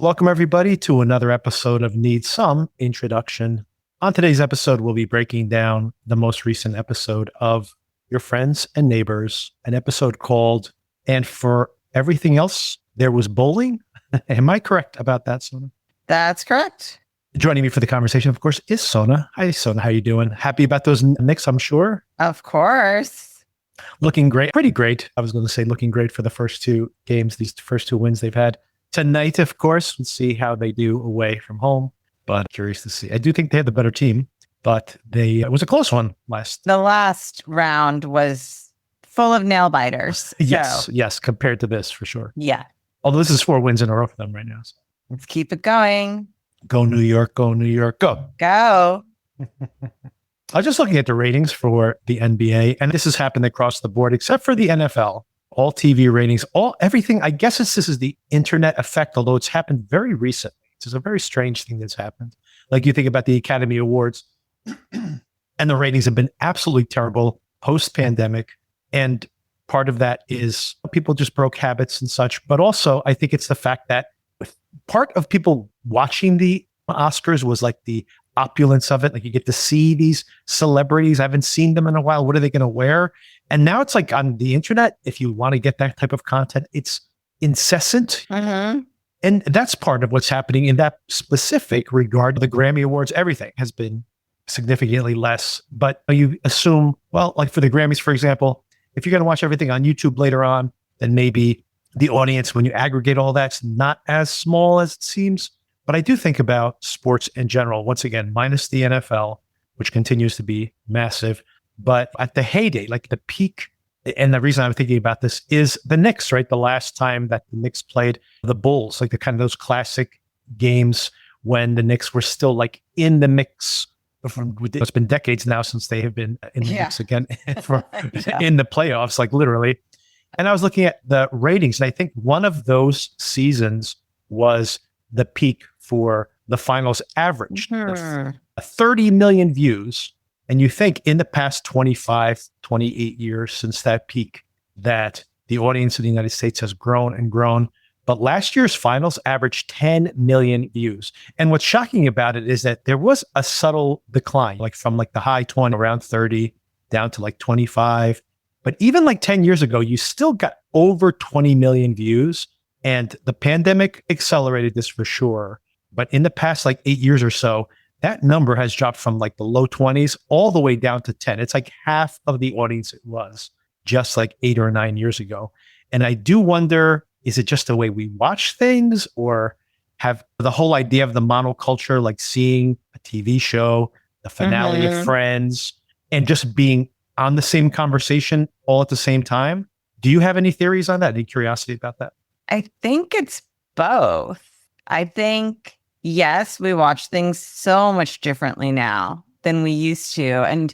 Welcome, everybody, to another episode of Need Some Introduction. On today's episode, we'll be breaking down the most recent episode of Your Friends and Neighbors, an episode called And For Everything Else, There Was Bowling. Am I correct about that, Sona? That's correct. Joining me for the conversation, of course, is Sona. Hi, Sona. How you doing? Happy about those Knicks, I'm sure. Of course. Looking great. Pretty great. I was going to say looking great for the first two games, these first two wins they've had. Tonight, of course, we'll see how they do away from home, but curious to see. I do think they had the better team, but it was a close one last. The last round was full of nail biters. Yes, compared to this, for sure. Yeah. Although this is 4 wins in a row for them right now. So. Let's keep it going. Go New York, go New York, go. Go. I was just looking at the ratings for the NBA, and this has happened across the board, except for the NFL. All TV ratings, everything. I guess this is the internet effect, although it's happened very recently. It's a very strange thing that's happened. Like you think about the Academy Awards, and the ratings have been absolutely terrible post-pandemic. And part of that is people just broke habits and such. But also, I think it's the fact that part of people watching the Oscars was like the opulence of it. Like you get to see these celebrities. I haven't seen them in a while. What are they going to wear? And now it's like on the internet, if you want to get that type of content, it's incessant. Mm-hmm. And that's part of what's happening in that specific regard. The Grammy Awards, everything has been significantly less. But you assume, well, like for the Grammys, for example, if you're going to watch everything on YouTube later on, then maybe the audience, when you aggregate all that's not as small as it seems. But I do think about sports in general, once again, minus the NFL, which continues to be massive. But at the heyday, like the peak, and the reason I'm thinking about this is the Knicks, right? The last time that the Knicks played the Bulls, like the kind of those classic games when the Knicks were still like in the mix. It's been decades now since they have been in the mix again in the playoffs, like literally. And I was looking at the ratings, and I think one of those seasons was the peak for the finals average, 30 million views. And you think in the past 25, 28 years since that peak, that the audience in the United States has grown and grown. But last year's finals averaged 10 million views. And what's shocking about it is that there was a subtle decline, like from like the high 20, around 30, down to like 25. But even like 10 years ago, you still got over 20 million views. And the pandemic accelerated this for sure. But in the past like 8 years or so, that number has dropped from like the low 20s all the way down to 10. It's like half of the audience it was just like 8 or 9 years ago. And I do wonder, is it just the way we watch things, or have the whole idea of the monoculture, like seeing a TV show, the finale of Friends, and just being on the same conversation all at the same time? Do you have any theories on that? Any curiosity about that? I think it's both. I think, yes, we watch things so much differently now than we used to. And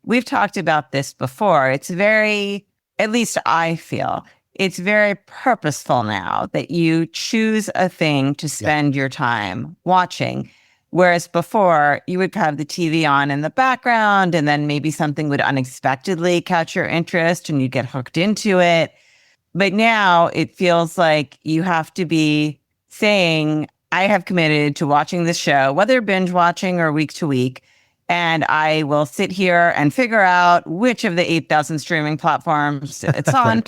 we've talked about this before. It's very, at least I feel, it's very purposeful now that you choose a thing to spend your time watching. Whereas before, you would have the TV on in the background, and then maybe something would unexpectedly catch your interest and you get hooked into it. But now it feels like you have to be saying, I have committed to watching this show, whether binge watching or week to week, and I will sit here and figure out which of the 8,000 streaming platforms it's on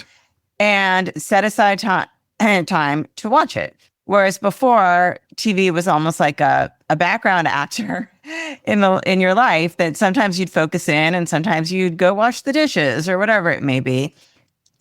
and set aside time to watch it. Whereas before, TV was almost like a background actor in your life that sometimes you'd focus in and sometimes you'd go wash the dishes or whatever it may be.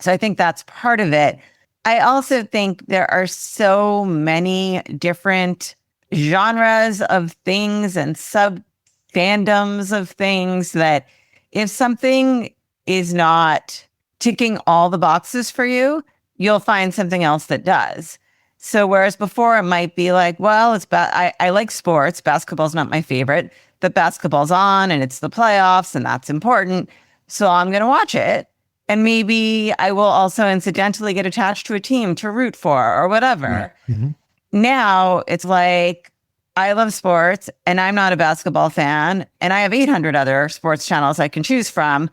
So I think that's part of it. I also think there are so many different genres of things and sub-fandoms of things that if something is not ticking all the boxes for you, you'll find something else that does. So whereas before it might be like, well, I like sports. Basketball's not my favorite, but basketball's on and it's the playoffs and that's important. So I'm going to watch it. And maybe I will also incidentally get attached to a team to root for or whatever. Mm-hmm. Now it's like, I love sports and I'm not a basketball fan. And I have 800 other sports channels I can choose from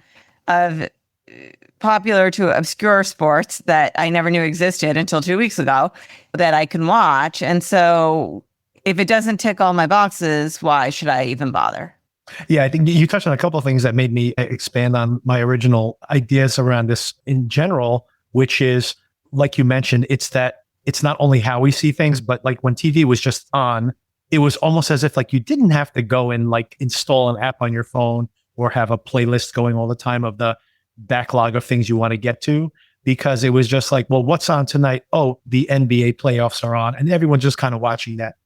of popular to obscure sports that I never knew existed until 2 weeks ago that I can watch. And so if it doesn't tick all my boxes, why should I even bother? Yeah, I think you touched on a couple of things that made me expand on my original ideas around this in general, which is, like you mentioned, it's not only how we see things, but like when TV was just on, it was almost as if like you didn't have to go and like install an app on your phone or have a playlist going all the time of the backlog of things you want to get to, because it was just like, well, what's on tonight? Oh, the NBA playoffs are on, and everyone's just kind of watching that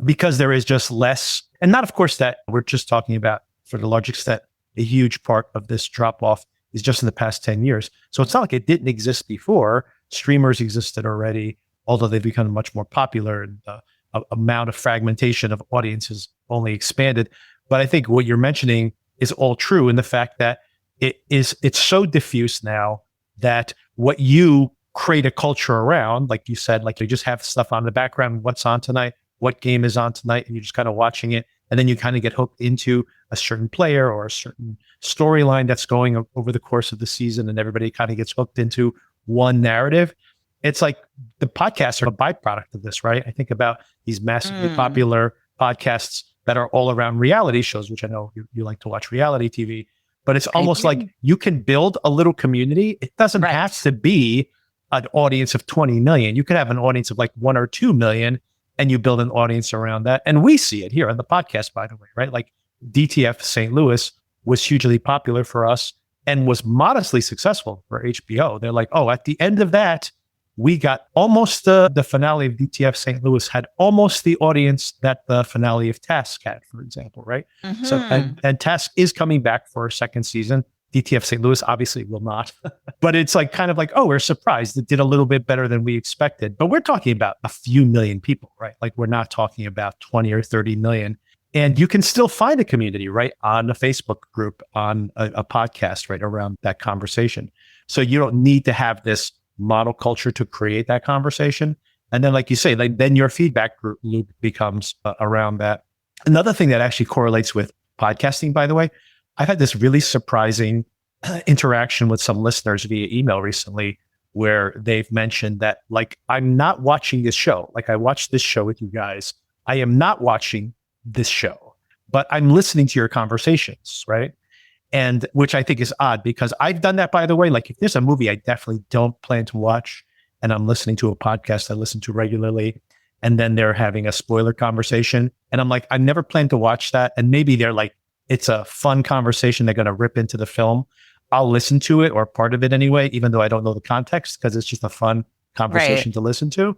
because there is just less. And not, of course, that we're just talking about for the large extent, a huge part of this drop off is just in the past 10 years. So it's not like it didn't exist before. Streamers existed already, although they've become much more popular, and the amount of fragmentation of audiences only expanded. But I think what you're mentioning is all true in the fact that it's so diffuse now that what you create a culture around, like you said, like you just have stuff on the background, what's on tonight, what game is on tonight, and you're just kind of watching it. And then you kind of get hooked into a certain player or a certain storyline that's going over the course of the season, and everybody kind of gets hooked into one narrative. It's like the podcasts are a byproduct of this, right? I think about these massively popular podcasts that are all around reality shows, which I know you like to watch reality TV, but it's almost like you can build a little community. It doesn't have to be an audience of 20 million. You could have an audience of like 1 or 2 million, and you build an audience around that. And we see it here on the podcast, by the way, right? Like DTF St. Louis was hugely popular for us and was modestly successful for HBO. They're like, oh, at the end of that, we got almost the finale of DTF St. Louis had almost the audience that the finale of Task had, for example, right? Mm-hmm. So, and Task is coming back for a second season. DTF St. Louis obviously will not, but it's like kind of like, oh, we're surprised it did a little bit better than we expected. But we're talking about a few million people, right? Like we're not talking about 20 or 30 million. And you can still find a community, right? On a Facebook group, on a podcast, right? Around that conversation. So you don't need to have this model culture to create that conversation. And then, like you say, like then your feedback loop becomes around that. Another thing that actually correlates with podcasting, by the way, I've had this really surprising interaction with some listeners via email recently where they've mentioned that, like, I'm not watching this show. Like, I watched this show with you guys. I am not watching this show, but I'm listening to your conversations, right? And which I think is odd because I've done that, by the way. Like, if there's a movie I definitely don't plan to watch and I'm listening to a podcast I listen to regularly, and then they're having a spoiler conversation, and I'm like, I never planned to watch that. And maybe they're like, it's a fun conversation, they're going to rip into the film. I'll listen to it, or part of it anyway, even though I don't know the context, because it's just a fun conversation to listen to.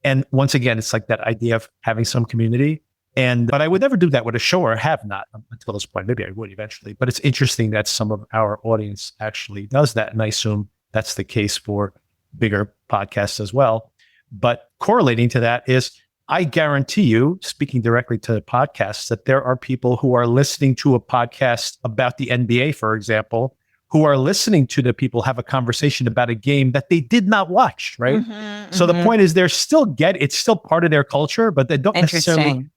And once again, it's like that idea of having some community. But I would never do that with a show, or have not until this point. Maybe I would eventually. But it's interesting that some of our audience actually does that. And I assume that's the case for bigger podcasts as well. But correlating to that is, I guarantee you, speaking directly to podcasts, that there are people who are listening to a podcast about the NBA, for example, who are listening to the people have a conversation about a game that they did not watch, right? So the point is, it's still part of their culture, but they don't necessarily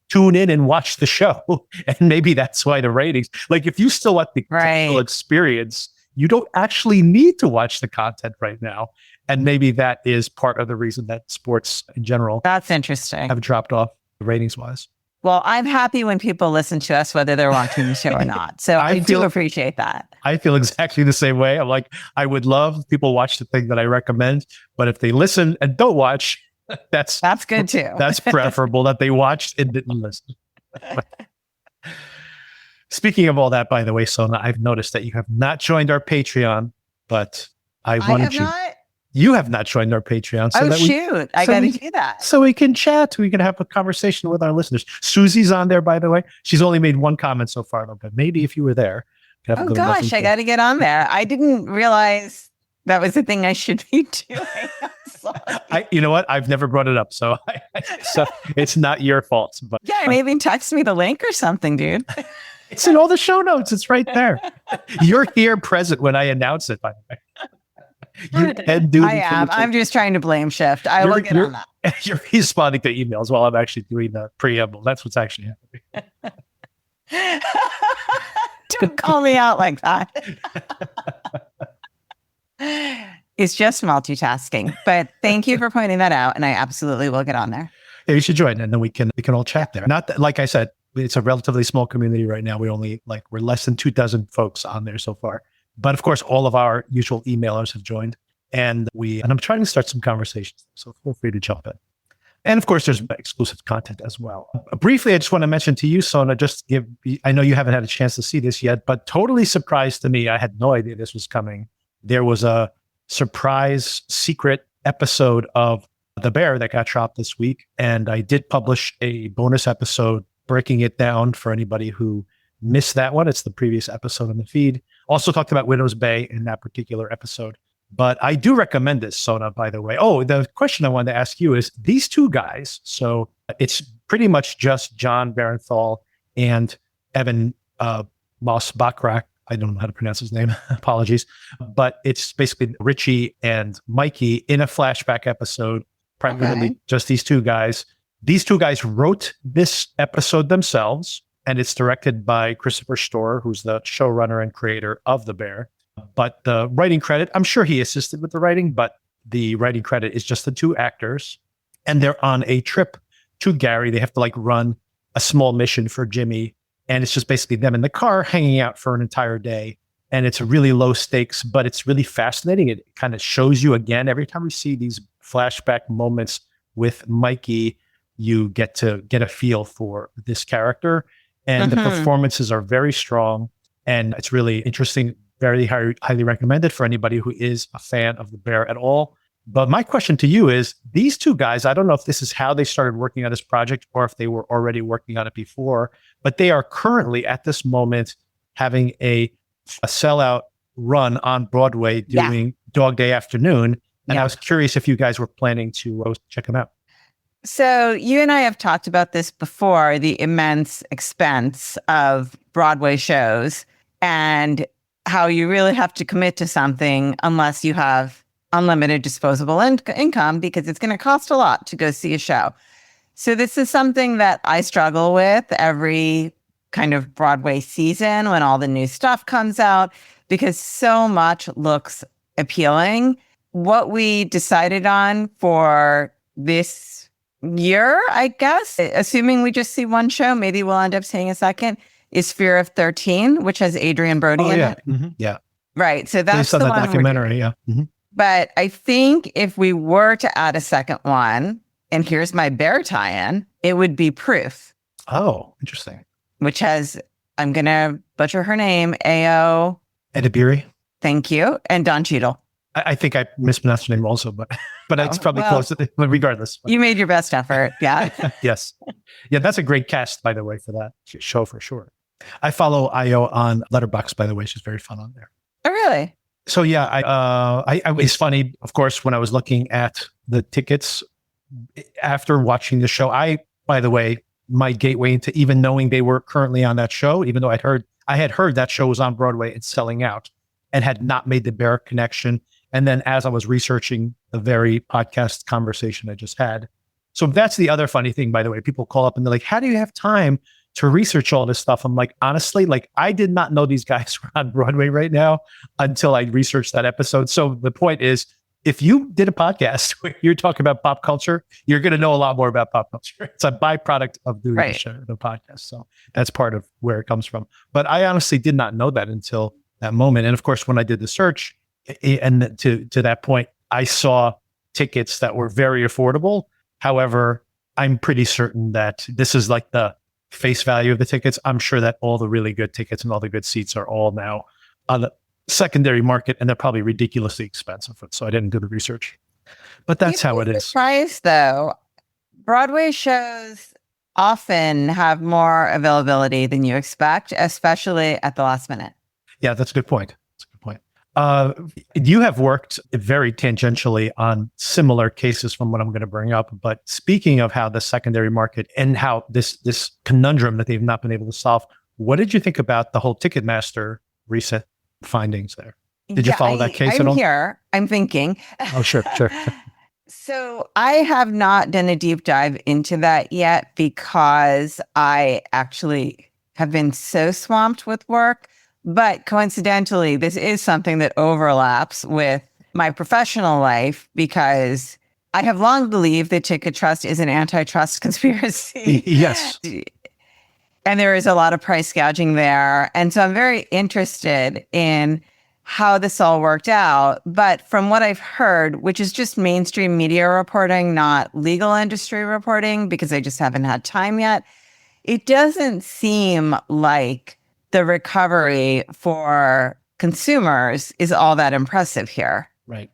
tune in and watch the show. And maybe that's why the ratings, like if you still want the cultural experience, you don't actually need to watch the content right now. And maybe that is part of the reason that sports in general that's interesting have dropped off ratings wise. Well, I'm happy when people listen to us, whether they're watching the show or not. So I do appreciate that. I feel exactly the same way. I'm like, I would love people watch the thing that I recommend, but if they listen and don't watch, that's good too. That's preferable that they watched and didn't listen. Speaking of all that, by the way, Sona, I've noticed that you have not joined our Patreon, but I wanted you. You have not joined our Patreon. So I got to do that. So we can chat. We can have a conversation with our listeners. Susie's on there, by the way. She's only made one comment so far, but maybe if you were there. Oh gosh, I got to get on there. I didn't realize that was the thing I should be doing. You know what? I've never brought it up, so it's not your fault. But maybe text me the link or something, dude. It's in all the show notes. It's right there. You're here present when I announce it, by the way. You can do. I am. I'm just trying to blame shift. I will get on that. You're responding to emails while I'm actually doing the preamble. That's what's actually happening. Don't call me out like that. It's just multitasking. But thank you for pointing that out. And I absolutely will get on there. Yeah, you should join, and then we can all chat there. Not that, like I said, it's a relatively small community right now. We're less than 24 folks on there so far. But of course, all of our usual emailers have joined, and I'm trying to start some conversations. So feel free to jump in. And of course, there's exclusive content as well. Briefly, I just want to mention to you, Sona, I know you haven't had a chance to see this yet, but totally surprised to me. I had no idea this was coming. There was a surprise secret episode of The Bear that got dropped this week. And I did publish a bonus episode breaking it down for anybody who missed that one. It's the previous episode on the feed. Also talked about Widow's Bay in that particular episode. But I do recommend this, Sona, by the way. Oh, the question I wanted to ask you is these two guys. So it's pretty much just John Barenthal and Evan Moss-Bachrach. I don't know how to pronounce his name. Apologies. But it's basically Richie and Mikey in a flashback episode, primarily just these two guys. These two guys wrote this episode themselves, and it's directed by Christopher Storer, who's the showrunner and creator of The Bear. But the writing credit, I'm sure he assisted with the writing, but the writing credit is just the two actors. And they're on a trip to Gary. They have to run a small mission for Jimmy. And it's just basically them in the car hanging out for an entire day. And it's really low stakes, but it's really fascinating. It kind of shows you again, every time we see these flashback moments with Mikey, you get to get a feel for this character. And the performances are very strong. And it's really interesting. Very highly recommended for anybody who is a fan of The Bear at all. But my question to you is, these two guys, I don't know if this is how they started working on this project or if they were already working on it before, but they are currently at this moment having a sellout run on Broadway doing Dog Day Afternoon. And I was curious if you guys were planning to check them out. So you and I have talked about this before, the immense expense of Broadway shows and how you really have to commit to something unless you have unlimited disposable income, because it's going to cost a lot to go see a show. So this is something that I struggle with every kind of Broadway season when all the new stuff comes out, because so much looks appealing. What we decided on for this year, I guess, assuming we just see one show, maybe we'll end up seeing a second, is Fear of 13, which has Adrian Brody in it. Mm-hmm. Yeah. Right. So that's the one documentary. Yeah. Mm-hmm. But I think if we were to add a second one, and here's my Bear tie-in, it would be Proof. Oh, interesting. Which has, I'm going to butcher her name, A.O. Edibiri. Thank you. And Don Cheadle. I think I mispronounced her name also, but it's probably close. But regardless. You made your best effort. Yeah. Yes. Yeah, that's a great cast, by the way, for that show for sure. I follow Io on Letterboxd, by the way. She's very fun on there. Oh, really? So yeah, I it's funny, of course, when I was looking at the tickets after watching the show. By the way, my gateway into even knowing they were currently on that show, even though I had heard that show was on Broadway and selling out, and had not made the Bear connection. And then as I was researching the very podcast conversation I just had, so that's the other funny thing, by the way. People call up and they're like, "How do you have time to research all this stuff?" I'm like, honestly, I did not know these guys were on Broadway right now until I researched that episode. So the point is, if you did a podcast where you're talking about pop culture, you're going to know a lot more about pop culture. It's a byproduct of doing the podcast. So that's part of where it comes from. But I honestly did not know that until that moment. And of course, when I did the search, and to that point, I saw tickets that were very affordable. However, I'm pretty certain that this is like the face value of the tickets. I'm sure that all the really good tickets and all the good seats are all now on the secondary market, and they're probably ridiculously expensive. So I didn't do the research, but that's how it is. Price though, Broadway shows often have more availability than you expect, especially at the last minute. Yeah, that's a good point. You have worked very tangentially on similar cases from what I'm going to bring up. But speaking of how the secondary market and how this conundrum that they've not been able to solve, what did you think about the whole Ticketmaster recent findings there? Did you follow that case at all? I'm thinking. Oh, sure. So I have not done a deep dive into that yet because I actually have been so swamped with work But coincidentally, this is something that overlaps with my professional life because I have long believed that Ticket Trust is an antitrust conspiracy. Yes. And there is a lot of price gouging there. And so I'm very interested in how this all worked out. But from what I've heard, which is just mainstream media reporting, not legal industry reporting, because I just haven't had time yet, it doesn't seem like the recovery for consumers is all that impressive here. Right.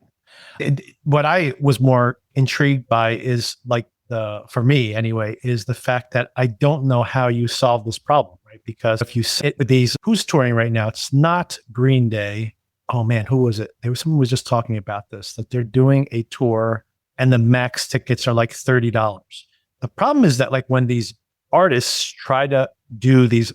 What I was more intrigued by is like for me anyway, is the fact that I don't know how you solve this problem, right? Because if you sit with these, who's touring right now? It's not Green Day. Oh man, who was it? Someone was just talking about this, that they're doing a tour and the max tickets are like $30. The problem is that like when these artists try to do these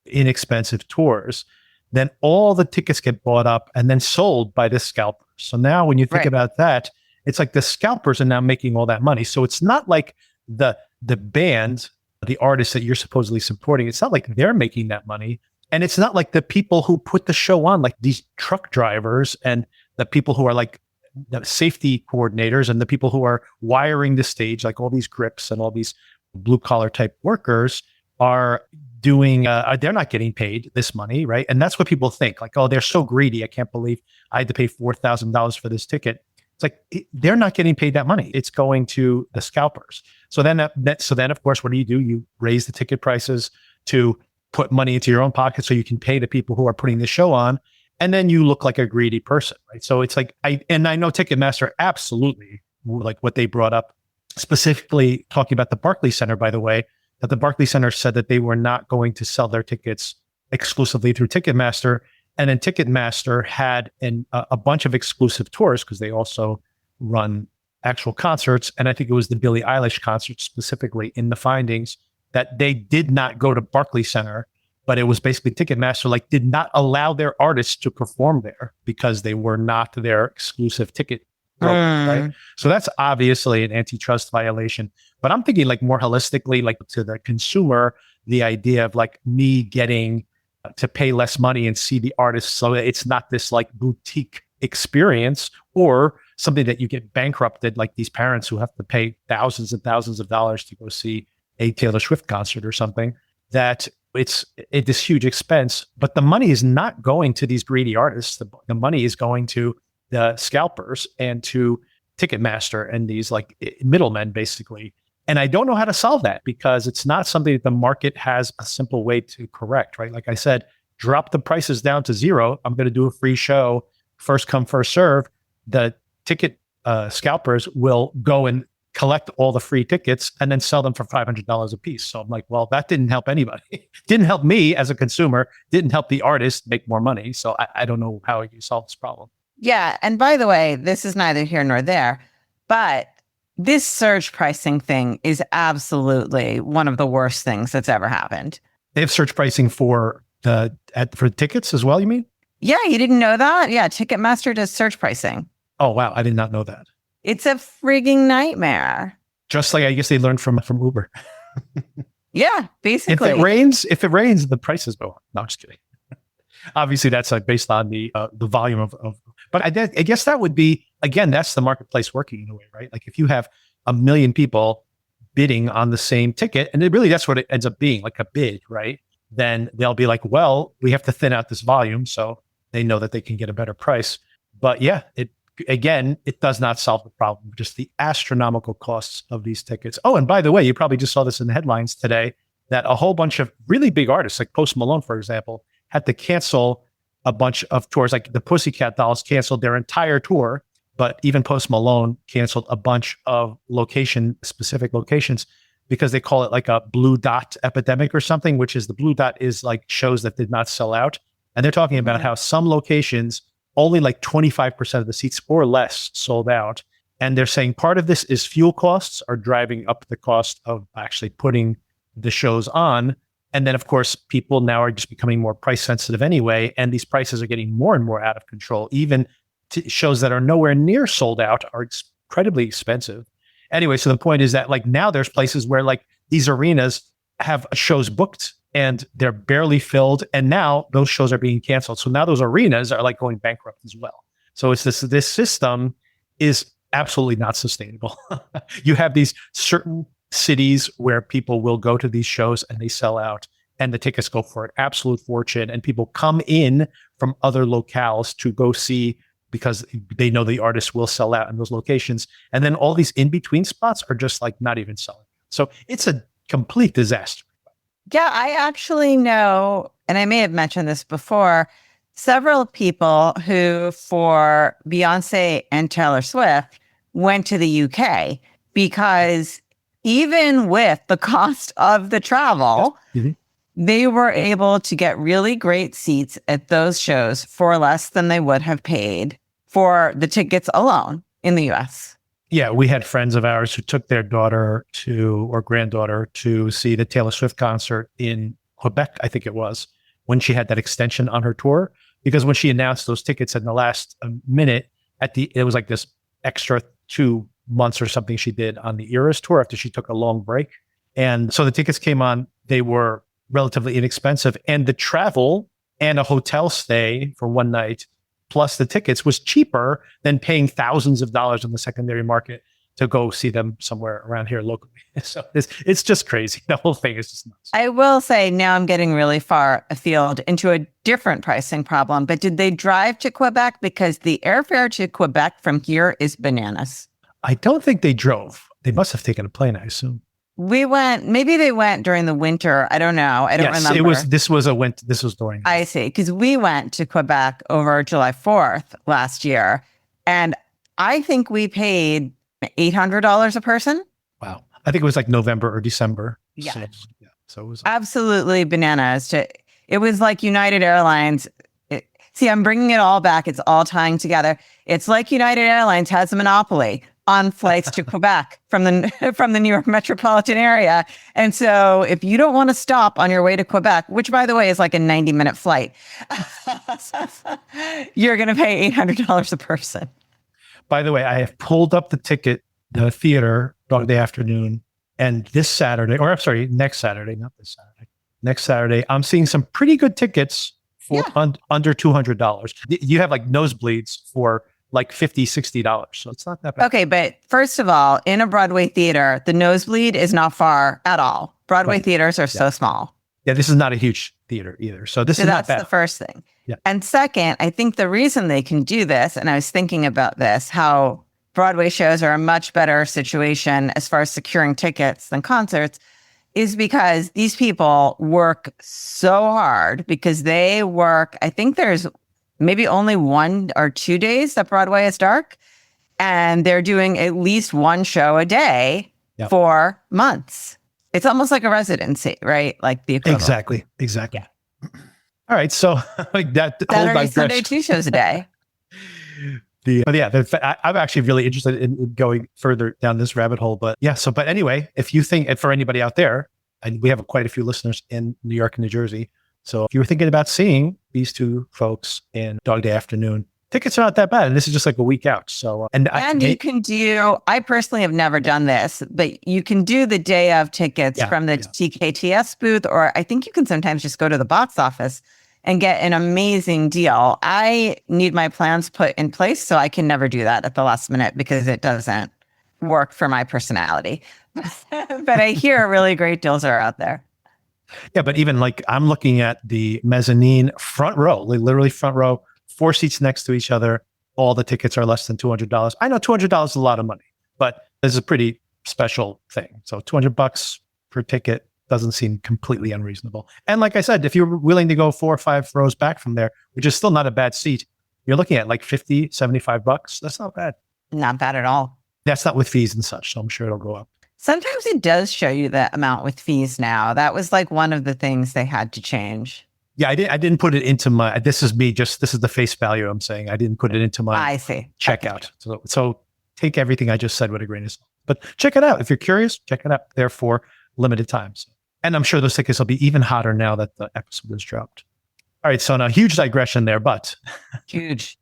inexpensive tours, then all the tickets get bought up and then sold by the scalpers. So now when you think about that, it's like the scalpers are now making all that money. So it's not like the band, the artists that you're supposedly supporting, it's not like they're making that money. And it's not like the people who put the show on, like these truck drivers and the people who are like the safety coordinators and the people who are wiring the stage, like all these grips and all these blue collar type workers are doing, they're not getting paid this money, right? And that's what people think, like, oh, they're so greedy. I can't believe I had to pay $4,000 for this ticket. It's like, they're not getting paid that money. It's going to the scalpers. So then, of course, what do? You raise the ticket prices to put money into your own pocket so you can pay the people who are putting the show on. And then you look like a greedy person, right? So it's like, I know Ticketmaster absolutely, like what they brought up, specifically talking about the Barclays Center, by the way, that the Barclays Center said that they were not going to sell their tickets exclusively through Ticketmaster. And then Ticketmaster had a bunch of exclusive tours because they also run actual concerts. And I think it was the Billie Eilish concert specifically in the findings that they did not go to Barclays Center, but it was basically Ticketmaster like did not allow their artists to perform there because they were not their exclusive ticket. Right? So that's obviously an antitrust violation. But I'm thinking like more holistically, like to the consumer, the idea of like me getting to pay less money and see the artist. So it's not this like boutique experience or something that you get bankrupted, like these parents who have to pay thousands and thousands of dollars to go see a Taylor Swift concert or something, that it's this huge expense, but the money is not going to these greedy artists. The money is going to the scalpers and to Ticketmaster and these like middlemen basically. And I don't know how to solve that because it's not something that the market has a simple way to correct, right? Like I said, drop the prices down to zero. I'm going to do a free show, first come, first serve. The ticket scalpers will go and collect all the free tickets and then sell them for $500 a piece. So I'm like, well, that didn't help anybody. Didn't help me as a consumer, didn't help the artist make more money. So I don't know how you solve this problem. Yeah. And by the way, this is neither here nor there, but this surge pricing thing is absolutely one of the worst things that's ever happened. They have surge pricing for tickets as well, you mean? Yeah, you didn't know that? Yeah, Ticketmaster does surge pricing. Oh, wow. I did not know that. It's a frigging nightmare. Just like I guess they learned from Uber. Yeah, basically. If it rains, the prices go up. No, I'm just kidding. Obviously, that's like based on the volume of. But I guess that would be, again, that's the marketplace working in a way, right? Like if you have 1 million people bidding on the same ticket, and that's what it ends up being, like a bid, right? Then they'll be like, well, we have to thin out this volume so they know that they can get a better price. But yeah, it does not solve the problem, just the astronomical costs of these tickets. Oh, and by the way, you probably just saw this in the headlines today that a whole bunch of really big artists, like Post Malone, for example, had to cancel a bunch of tours. Like the Pussycat Dolls canceled their entire tour, but even Post Malone canceled a bunch of specific locations because they call it like a blue dot epidemic or something, which is the blue dot is like shows that did not sell out. And they're talking about how some locations, only like 25% of the seats or less sold out. And they're saying part of this is fuel costs are driving up the cost of actually putting the shows on. And then, of course, people now are just becoming more price sensitive anyway. And these prices are getting more and more out of control. Even shows that are nowhere near sold out are incredibly expensive. Anyway, so the point is that like now there's places where like these arenas have shows booked and they're barely filled. And now those shows are being canceled. So now those arenas are like going bankrupt as well. So it's this system is absolutely not sustainable. You have these certain cities where people will go to these shows and they sell out, and the tickets go for an absolute fortune. And people come in from other locales to go see because they know the artists will sell out in those locations. And then all these in-between spots are just like not even selling. So it's a complete disaster. Yeah, I actually know, and I may have mentioned this before, several people who, for Beyonce and Taylor Swift, went to the UK because even with the cost of the travel, they were able to get really great seats at those shows for less than they would have paid for the tickets alone in the US. Yeah, we had friends of ours who took their daughter or granddaughter to see the Taylor Swift concert in Quebec, I think it was, when she had that extension on her tour. Because when she announced those tickets in the last minute, it was like this extra 2 months or something she did on the Eras tour after she took a long break. And so the tickets came on, they were relatively inexpensive. And the travel and a hotel stay for one night plus the tickets was cheaper than paying thousands of dollars in the secondary market to go see them somewhere around here locally. So it's just crazy. The whole thing is just nuts. I will say now I'm getting really far afield into a different pricing problem, but did they drive to Quebec? Because the airfare to Quebec from here is bananas. I don't think they drove. They must have taken a plane, I assume. Maybe they went during the winter. I don't know. I don't remember. This was during. I see. Because we went to Quebec over July 4th last year. And I think we paid $800 a person. Wow. I think it was like November or December. Yeah. So it was absolutely bananas. It was like United Airlines. See, I'm bringing it all back. It's all tying together. It's like United Airlines has a monopoly on flights to Quebec from the New York metropolitan area. And so if you don't want to stop on your way to Quebec, which by the way is like a 90-minute flight, you're going to pay $800 a person. By the way, I have pulled up the theater Dog Day Afternoon, and next Saturday, not this Saturday, next Saturday, I'm seeing some pretty good tickets for under $200. You have like nosebleeds for like $50, $60. So it's not that bad. Okay, but first of all, in a Broadway theater, the nosebleed is not far at all. Broadway theaters are so small. Yeah, this is not a huge theater either. So this is not bad. That's the first thing. Yeah. And second, I think the reason they can do this, and I was thinking about this, how Broadway shows are a much better situation as far as securing tickets than concerts, is because these people work so hard because they work, I think there's maybe only 1 or 2 days that Broadway is dark, and they're doing at least one show a day for months. It's almost like a residency, right? Like the equivalent. Exactly. Yeah. All right, so like that Saturday, Sunday, 2 shows a day. I'm actually really interested in going further down this rabbit hole. But anyway, if you think, and for anybody out there, and we have quite a few listeners in New York and New Jersey, so if you were thinking about seeing these two folks in Dog Day Afternoon, tickets are not that bad. And this is just like a week out. So, you can do, I personally have never done this, but you can do the day of tickets from the TKTS booth, or I think you can sometimes just go to the box office and get an amazing deal. I need my plans put in place, so I can never do that at the last minute because it doesn't work for my personality. But I hear really great deals are out there. Yeah, but even like I'm looking at the mezzanine front row, literally front row, 4 seats next to each other. All the tickets are less than $200. I know $200 is a lot of money, but this is a pretty special thing. So $200 per ticket doesn't seem completely unreasonable. And like I said, if you're willing to go 4 or 5 rows back from there, which is still not a bad seat, you're looking at like $50, $75. That's not bad. Not bad at all. That's not with fees and such. So I'm sure it'll go up. Sometimes it does show you the amount with fees now. That was like one of the things they had to change. Yeah, I didn't put it into my, this is the face value I'm saying. I didn't put it into my checkout. So take everything I just said with a grain of salt. But check it out. If you're curious, check it out. They're for limited times. And I'm sure those tickets will be even hotter now that the episode is dropped. All right, so now huge digression there, but huge.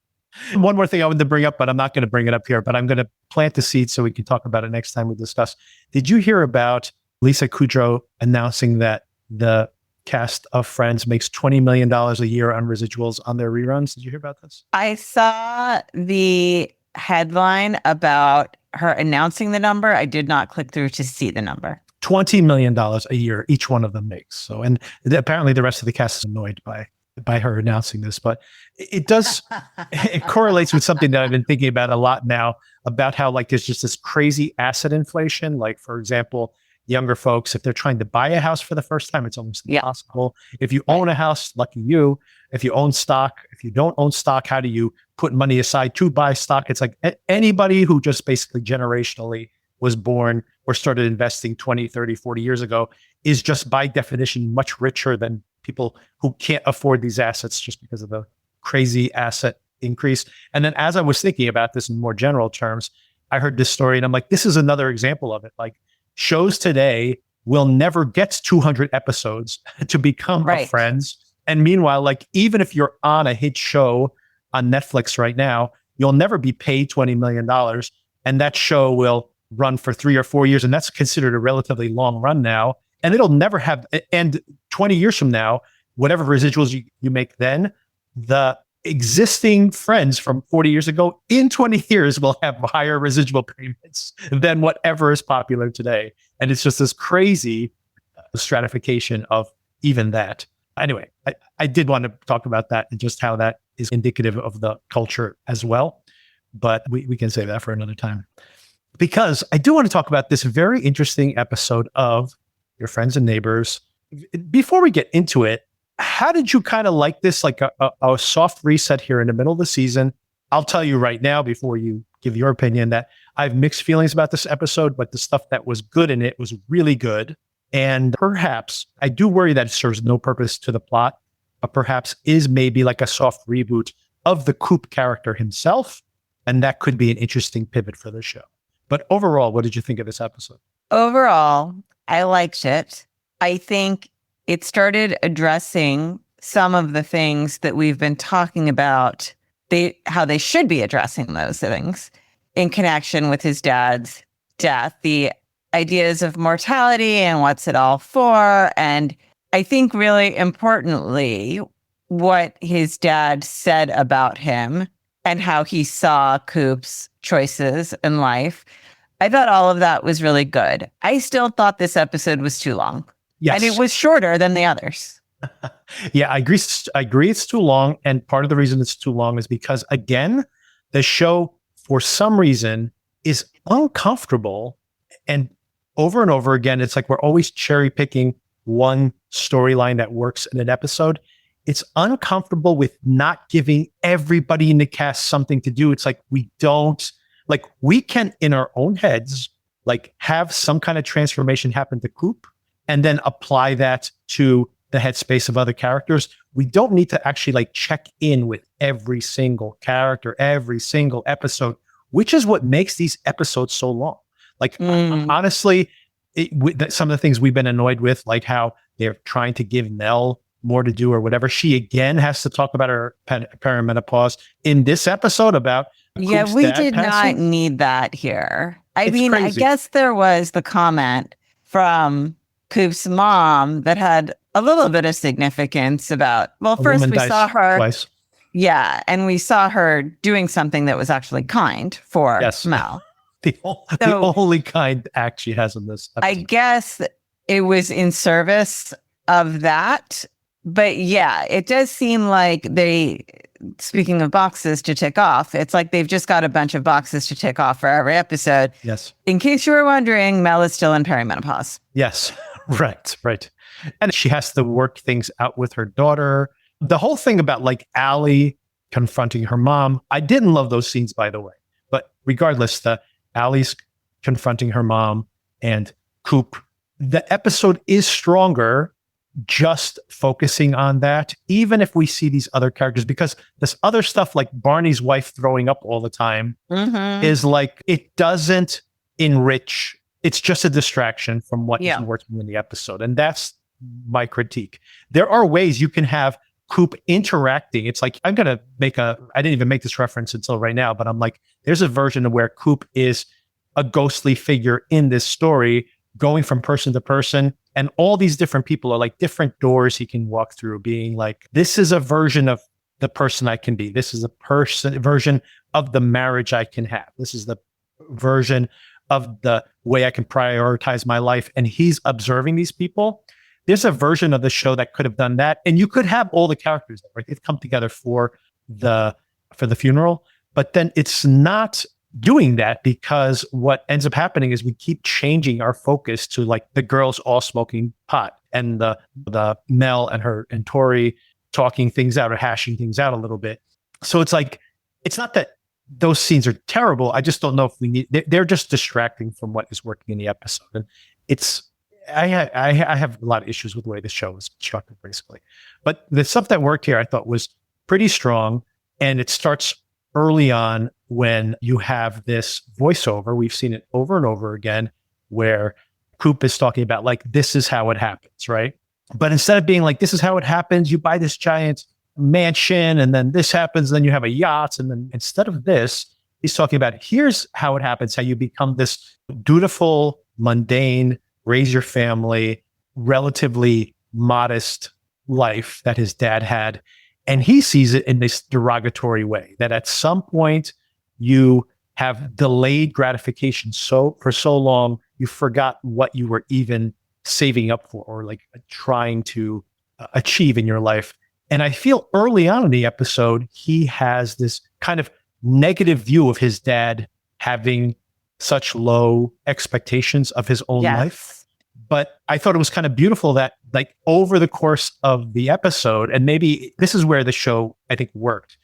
One more thing I wanted to bring up, but I'm not going to bring it up here, but I'm going to plant the seed so we can talk about it next time we discuss. Did you hear about Lisa Kudrow announcing that the cast of Friends makes $20 million a year on residuals on their reruns. Did you hear about this? I saw the headline about her announcing the number. I did not click through to see the number. $20 million a year, each one of them makes. So, and apparently the rest of the cast is annoyed by her announcing this, but it does, it correlates with something that I've been thinking about a lot now, about how like there's just this crazy asset inflation. Like, for example, younger folks, if they're trying to buy a house for the first time, it's almost impossible. If you own a house, lucky you. If you own stock, if you don't own stock, how do you put money aside to buy stock? It's like anybody who just basically generationally was born or started investing 20, 30, 40 years ago is just by definition much richer than people who can't afford these assets just because of the crazy asset increase. And then as I was thinking about this in more general terms, I heard this story and I'm like, this is another example of it. Like, shows today will never get 200 episodes to become a Friends. And meanwhile, like, even if you're on a hit show on Netflix right now, you'll never be paid $20 million. And that show will run for 3 or 4 years. And that's considered a relatively long run now. And it'll never have, and 20 years from now, whatever residuals you make then, the existing Friends from 40 years ago in 20 years will have higher residual payments than whatever is popular today. And it's just this crazy stratification of even that. Anyway, I did want to talk about that and just how that is indicative of the culture as well. But we can save that for another time. Because I do want to talk about this very interesting episode of Your Friends and Neighbors. Before we get into it, how did you kind of like this, like a soft reset here in the middle of the season? I'll tell you right now, before you give your opinion, that I have mixed feelings about this episode, but the stuff that was good in it was really good. And perhaps I do worry that it serves no purpose to the plot, but perhaps is maybe like a soft reboot of the Coop character himself. And that could be an interesting pivot for the show. But overall, what did you think of this episode? Overall, I liked it. I think it started addressing some of the things that we've been talking about, how they should be addressing those things in connection with his dad's death, the ideas of mortality and what's it all for. And I think really importantly, what his dad said about him and how he saw Coop's choices in life. I thought all of that was really good. I still thought this episode was too long. Yes. And it was shorter than the others. Yeah, I agree it's too long. And part of the reason it's too long is because, again, the show, for some reason, is uncomfortable. And over again, it's like we're always cherry picking one storyline that works in an episode. It's uncomfortable with not giving everybody in the cast something to do. It's like we can, in our own heads, like have some kind of transformation happen to Coop and then apply that to the headspace of other characters. We don't need to actually like check in with every single character, every single episode, which is what makes these episodes so long. Like, honestly, some of the things we've been annoyed with, like how they're trying to give Mel more to do or whatever. She again has to talk about her perimenopause in this episode about Coop's we dad did passing. not need that here. I mean, crazy. I guess there was the comment from Coop's mom that had a little bit of significance about, well, first we saw her twice. Yeah. And we saw her doing something that was actually kind for Mel. The only kind act she has in this episode. I guess it was in service of that. But yeah, it does seem like speaking of boxes to tick off, it's like they've just got a bunch of boxes to tick off for every episode. Yes. In case you were wondering, Mel is still in perimenopause. Yes. Right. And she has to work things out with her daughter. The whole thing about like Allie confronting her mom, I didn't love those scenes, by the way. But regardless, Allie's confronting her mom and Coop, the episode is stronger just focusing on that, even if we see these other characters, because this other stuff like Barney's wife throwing up all the time is like, it doesn't enrich. It's just a distraction from what is working in the episode. And that's my critique. There are ways you can have Coop interacting. It's like, I didn't even make this reference until right now, but I'm like, there's a version of where Coop is a ghostly figure in this story, going from person to person And all these different people are like different doors he can walk through, being like, this is a version of the person I can be. This is a version of the marriage I can have. This is the version of the way I can prioritize my life. And he's observing these people. There's a version of the show that could have done that. And you could have all the characters, right? They've come together for the funeral, but then it's not doing that, because what ends up happening is we keep changing our focus to like the girls all smoking pot and the Mel and Tori talking things out or hashing things out a little bit. So it's like, it's not that those scenes are terrible. I just don't know if we need, they're just distracting from what is working in the episode. And I have a lot of issues with the way the show was constructed, basically. But the stuff that worked here, I thought was pretty strong. And it starts early on when you have this voiceover. We've seen it over and over again where Coop is talking about like, this is how it happens, right? But instead of being like, this is how it happens, you buy this giant mansion and then this happens, then you have a yacht. And then instead of this, he's talking about here's how it happens, how you become this dutiful, mundane, raise your family, relatively modest life that his dad had. And he sees it in this derogatory way that at some point you have delayed gratification for so long, you forgot what you were even saving up for or like trying to achieve in your life. And I feel early on in the episode, he has this kind of negative view of his dad having such low expectations of his own life. But I thought it was kind of beautiful that like over the course of the episode, and maybe this is where the show, I think, worked,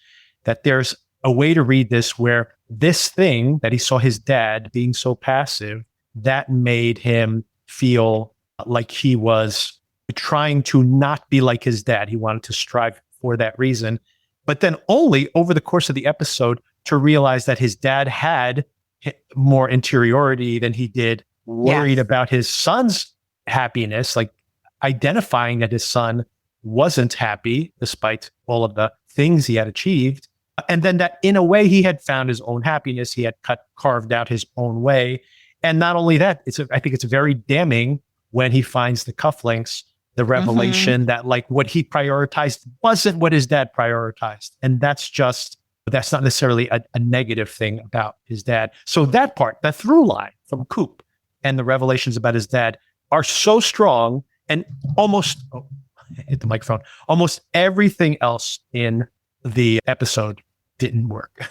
that there's a way to read this where this thing that he saw his dad being so passive, that made him feel like he was trying to not be like his dad. He wanted to strive for that reason. But then only over the course of the episode to realize that his dad had more interiority than he did, worried about his son's happiness, like identifying that his son wasn't happy despite all of the things he had achieved. And then that in a way he had found his own happiness. He had carved out his own way. And not only that, I think it's very damning when he finds the cufflinks, the revelation that like what he prioritized wasn't what his dad prioritized. And that's not necessarily a negative thing about his dad. So that part, the through line from Coop and the revelations about his dad are so strong, and almost everything else in the episode didn't work.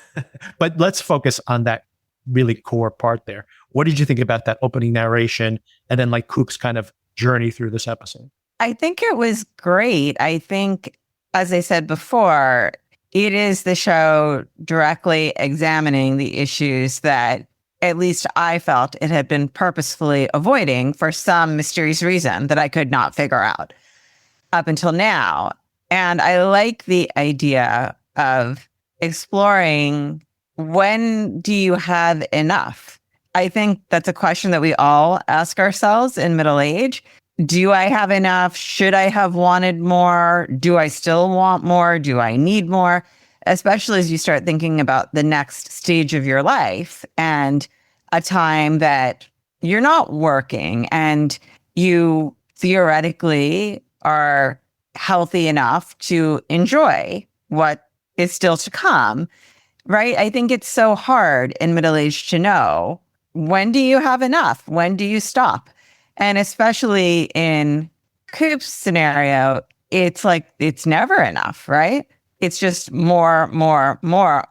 But let's focus on that really core part there. What did you think about that opening narration and then like Coop's kind of journey through this episode? I think it was great. I think, as I said before, it is the show directly examining the issues that at least I felt it had been purposefully avoiding for some mysterious reason that I could not figure out up until now. And I like the idea of exploring, when do you have enough? I think that's a question that we all ask ourselves in middle age. Do I have enough? Should I have wanted more? Do I still want more? Do I need more? Especially as you start thinking about the next stage of your life and a time that you're not working and you theoretically are healthy enough to enjoy what is still to come, right? I think it's so hard in middle age to know, when do you have enough? When do you stop? And especially in Coop's scenario, it's like, it's never enough, right? It's just more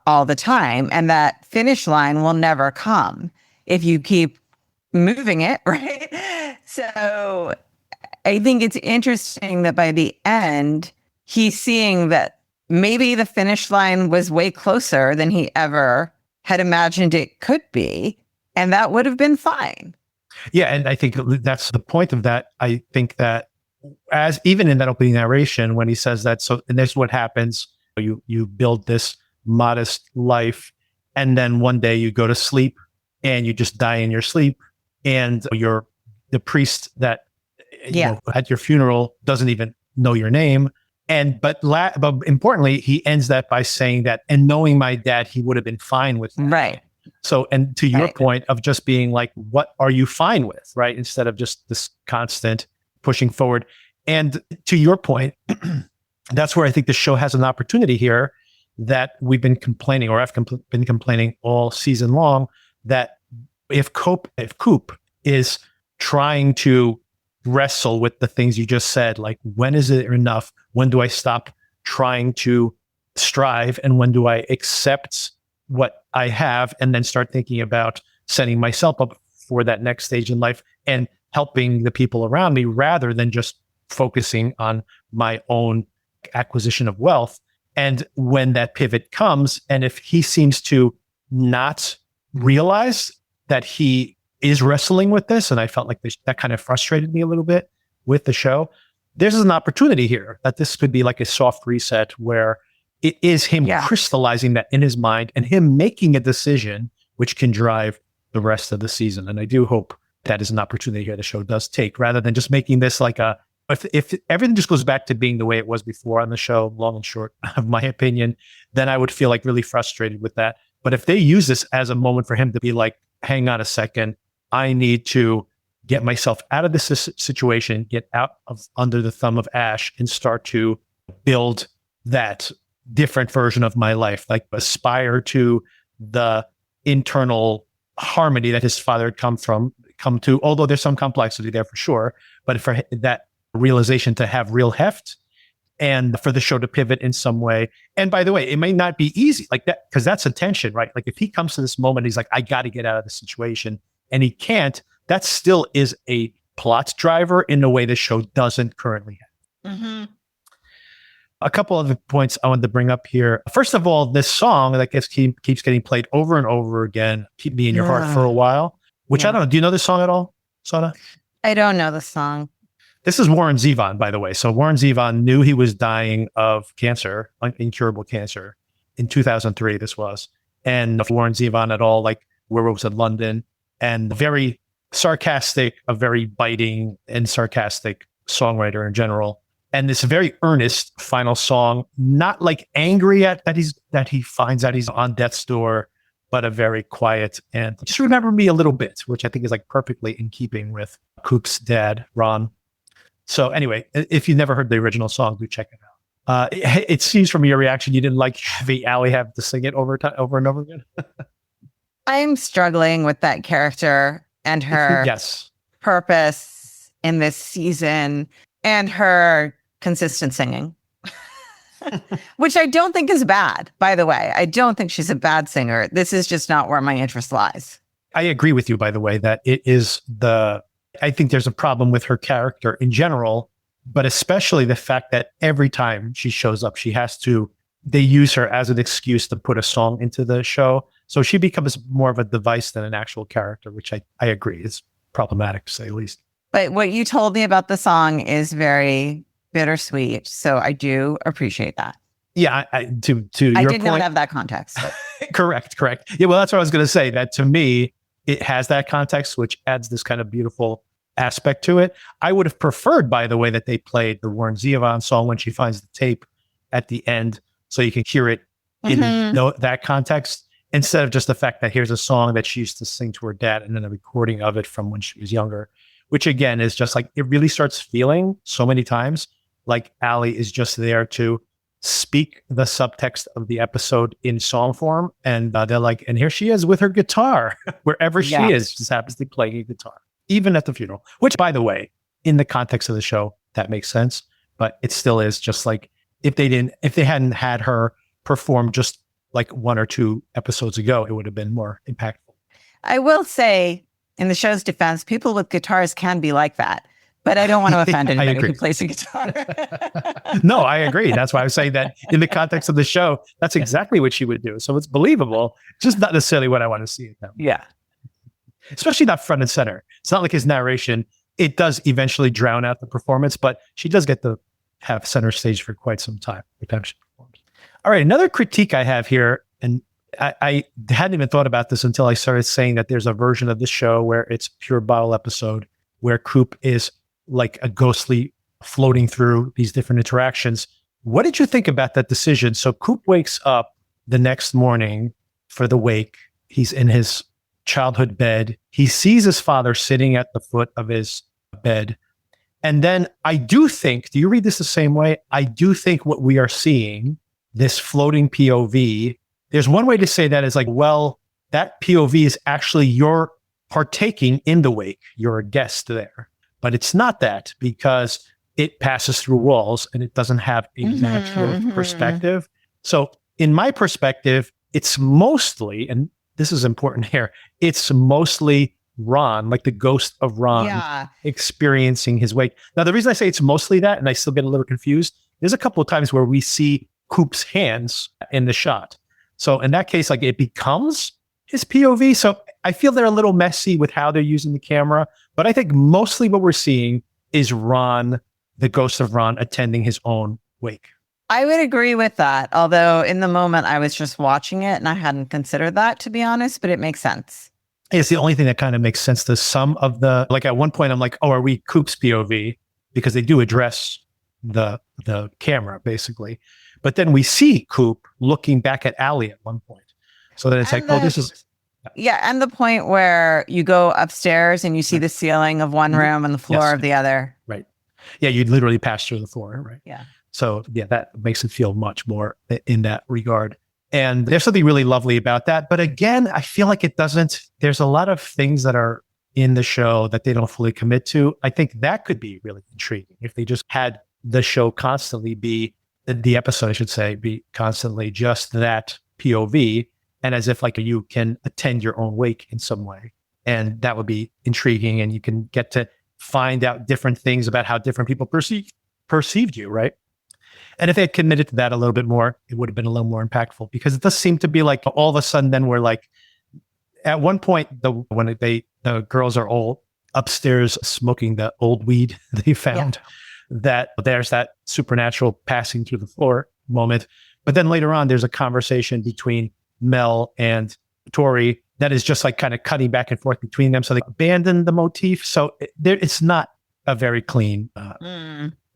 all the time. And that finish line will never come if you keep moving it, right? So I think it's interesting that by the end, he's seeing that maybe the finish line was way closer than he ever had imagined it could be. And that would have been fine. Yeah. And I think that's the point of that. I think that as even in that opening narration, when he says that, so, and this is what happens. You build this modest life, and then one day you go to sleep and you just die in your sleep, and the priest that at your funeral doesn't even know your name. But importantly, he ends that by saying that, and knowing my dad, he would have been fine with that. Right. So, and to your point of just being like, what are you fine with, right? Instead of just this constant pushing forward. And to your point, that's where I think the show has an opportunity here that we've been complaining, or I've been complaining all season long, that if Coop is trying to wrestle with the things you just said, like, when is it enough? When do I stop trying to strive? And when do I accept what I have and then start thinking about setting myself up for that next stage in life and helping the people around me rather than just focusing on my own acquisition of wealth? And when that pivot comes, and if he seems to not realize that he is wrestling with this, and I felt like that kind of frustrated me a little bit with the show, there's an opportunity here that this could be like a soft reset where it is him crystallizing that in his mind and him making a decision which can drive the rest of the season. And I do hope that is an opportunity here the show does take, rather than just making this like if everything just goes back to being the way it was before on the show, long and short of my opinion, then I would feel like really frustrated with that. But if they use this as a moment for him to be like, hang on a second, I need to get myself out of this situation, get out of under the thumb of Ashe, and start to build that different version of my life, like aspire to the internal harmony that his father had come to, although there's some complexity there for sure, but for that realization to have real heft and for the show to pivot in some way. And by the way, it may not be easy like that, because that's a tension, right? Like if he comes to this moment, he's like, I got to get out of the situation, and he can't, that still is a plot driver in a way the show doesn't currently have. Mm-hmm. A couple of the points I wanted to bring up here. First of all, this song that keeps getting played over and over again, Keep Me in Your Heart for a While, which I don't know. Do you know this song at all, Sana? I don't know the song. This is Warren Zevon, by the way. So Warren Zevon knew he was dying of cancer, incurable cancer, in 2003, this was. And Warren Zevon at all, like, where was it, London, and very sarcastic, a very biting and sarcastic songwriter in general. And this very earnest final song, not like angry at that he finds out he's on death's door, but a very quiet and just remember me a little bit, which I think is like perfectly in keeping with Coop's dad, Ron. So anyway, if you've never heard the original song, do check it out. It seems from your reaction you didn't like having Allie have to sing it over and over again. I'm struggling with that character and her purpose in this season and her consistent singing, which I don't think is bad, by the way. I don't think she's a bad singer. This is just not where my interest lies. I agree with you, by the way, that it is I think there's a problem with her character in general, but especially the fact that every time she shows up, they use her as an excuse to put a song into the show. So she becomes more of a device than an actual character, which I agree is problematic, to say the least. But what you told me about the song is very bittersweet. So I do appreciate that. Yeah, to your I did point, not have that context. Correct. Yeah, well, that's what I was going to say. That to me, it has that context, which adds this kind of beautiful aspect to it. I would have preferred, by the way, that they played the Warren Zevon song when she finds the tape at the end, so you can hear it in that context, instead of just the fact that here's a song that she used to sing to her dad and then a recording of it from when she was younger, which again is just like, it really starts feeling so many times like Allie is just there to speak the subtext of the episode in song form. And they're like, and here she is with her guitar, wherever she is, just happens to be playing a guitar, even at the funeral, which, by the way, in the context of the show, that makes sense. But it still is just like, if they hadn't had her perform just like one or two episodes ago, it would have been more impactful. I will say, in the show's defense, people with guitars can be like that. But I don't want to offend anybody who plays a guitar. No, I agree. That's why I was saying that in the context of the show, that's exactly what she would do. So it's believable, just not necessarily what I want to see it now. Yeah. Especially not front and center. It's not like his narration. It does eventually drown out the performance, but she does get to have center stage for quite some time. All right, another critique I have here, and I hadn't even thought about this until I started saying that there's a version of this show where it's a pure bottle episode, where Coop is like a ghostly floating through these different interactions. What did you think about that decision? So Coop wakes up the next morning for the wake. He's in his childhood bed. He sees his father sitting at the foot of his bed. And then I do think, do you read this the same way? I do think what we are seeing, this floating POV, there's one way to say that is like, well, that POV is actually you're partaking in the wake. You're a guest there. But it's not that because it passes through walls and it doesn't have a natural perspective. So in my perspective, it's mostly, and this is important here, it's mostly Ron, like the ghost of Ron experiencing his wake. Now, the reason I say it's mostly that, and I still get a little confused, there's a couple of times where we see Coop's hands in the shot. So in that case, like it becomes his POV. So I feel they're a little messy with how they're using the camera, but I think mostly what we're seeing is Ron, the ghost of Ron, attending his own wake. I would agree with that. Although in the moment I was just watching it and I hadn't considered that, to be honest, but it makes sense. It's the only thing that kind of makes sense to some of the, like at one point I'm like, oh, are we Coop's POV? Because they do address the camera basically. But then we see Coop looking back at Allie at one point. So then it's like, oh, this is. Yeah. And the point where you go upstairs and you see the ceiling of one room and the floor of the other. Right. Yeah. You literally pass through the floor. Right. Yeah. So yeah, that makes it feel much more in that regard. And there's something really lovely about that. But again, I feel like it doesn't, there's a lot of things that are in the show that they don't fully commit to. I think that could be really intriguing if they just had the show constantly be, the episode, I should say, be constantly just that POV. And as if like you can attend your own wake in some way. And that would be intriguing. And you can get to find out different things about how different people perceived you, right? And if they had committed to that a little bit more, it would have been a little more impactful because it does seem to be like all of a sudden then we're like, at one point, when the girls are all upstairs smoking the old weed they found, that there's that supernatural passing through the floor moment. But then later on, there's a conversation between Mel and Tori that is just like kind of cutting back and forth between them. So they abandon the motif. So it's not a very clean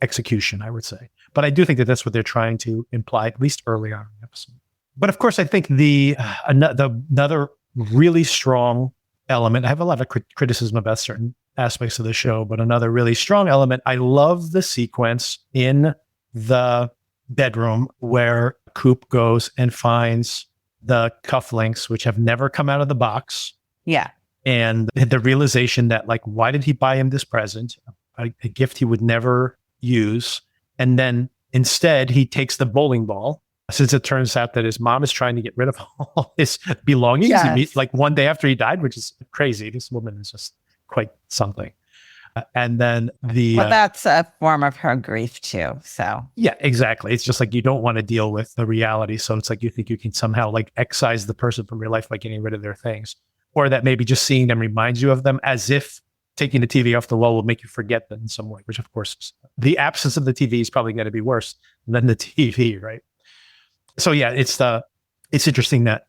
execution, I would say. But I do think that that's what they're trying to imply, at least early on in the episode. But of course, I think the another really strong element, I have a lot of criticism about certain aspects of the show, but another really strong element, I love the sequence in the bedroom where Coop goes and finds the cufflinks, which have never come out of the box. Yeah. And the realization that, like, why did he buy him this present? A gift he would never use. And then instead, he takes the bowling ball, since it turns out that his mom is trying to get rid of all his belongings, like one day after he died, which is crazy. This woman is just quite something. And then that's a form of her grief too. So yeah, exactly. It's just like you don't want to deal with the reality. So it's like you think you can somehow like excise the person from your life by getting rid of their things, or that maybe just seeing them reminds you of them, as if taking the TV off the wall will make you forget them in some way, which of course the absence of the TV is probably going to be worse than the TV, right? So yeah, it's interesting that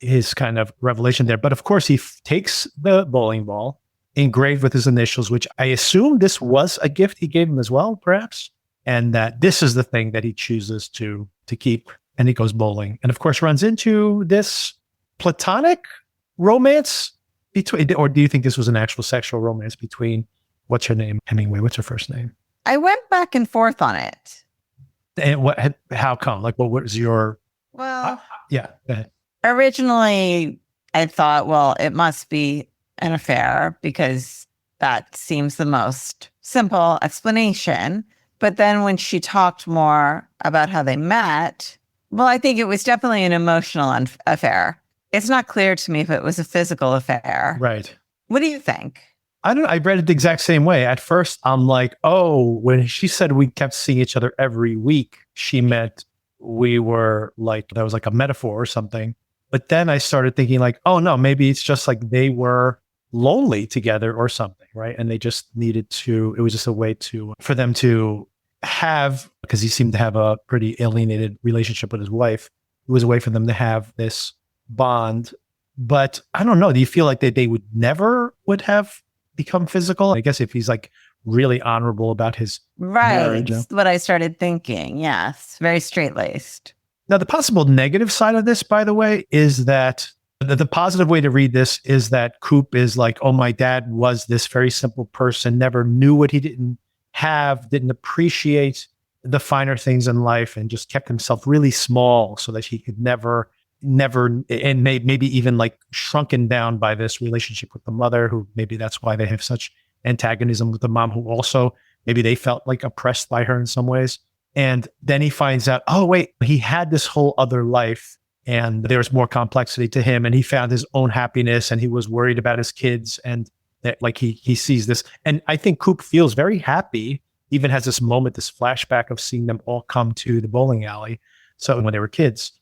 his kind of revelation there. But of course, he takes the bowling ball engraved with his initials, which I assume this was a gift he gave him as well, perhaps, and that this is the thing that he chooses to keep, and he goes bowling, and of course runs into this platonic romance between, or do you think this was an actual sexual romance between, what's her name? Hemingway, what's her first name? I went back and forth on it. And how come? Like, what was your... Well, yeah, go ahead. Originally, I thought, well, it must be an affair because that seems the most simple explanation. But then when she talked more about how they met, well, I think it was definitely an emotional affair. It's not clear to me if it was a physical affair. Right. What do you think? I don't know. I read it the exact same way. At first, I'm like, oh, when she said we kept seeing each other every week, she meant we were like, that was like a metaphor or something. But then I started thinking like, oh no, maybe it's just like they were lonely together or something, right? And they just needed to, it was just a way for them to have, because he seemed to have a pretty alienated relationship with his wife. It was a way for them to have this bond. But I don't know. Do you feel like they would never would have become physical? I guess if he's like really honorable about his marriage. That's what I started thinking. Yes. Very straight-laced. Now, the possible negative side of this, by the way, is that the positive way to read this is that Coop is like, oh, my dad was this very simple person, never knew what he didn't didn't appreciate the finer things in life and just kept himself really small so that he could never, and maybe even like shrunken down by this relationship with the mother, who maybe that's why they have such antagonism with the mom, who also maybe they felt like oppressed by her in some ways. And then he finds out, oh, wait, he had this whole other life and there's more complexity to him. And he found his own happiness and he was worried about his kids. And that like he sees this. And I think Coop feels very happy, even has this moment, this flashback of seeing them all come to the bowling alley. So when they were kids.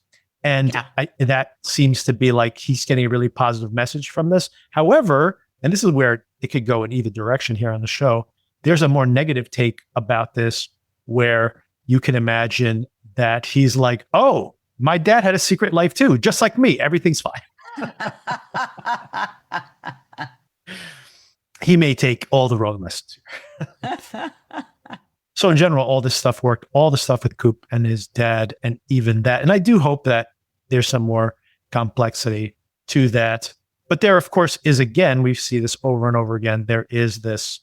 And that seems to be like he's getting a really positive message from this. However, and this is where it could go in either direction here on the show, there's a more negative take about this where you can imagine that he's like, oh, my dad had a secret life too, just like me. Everything's fine. He may take all the wrong lessons here. So in general, all this stuff worked, all the stuff with Coop and his dad and even that. And I do hope that there's some more complexity to that. But there, of course, is, again, we see this over and over again. There is this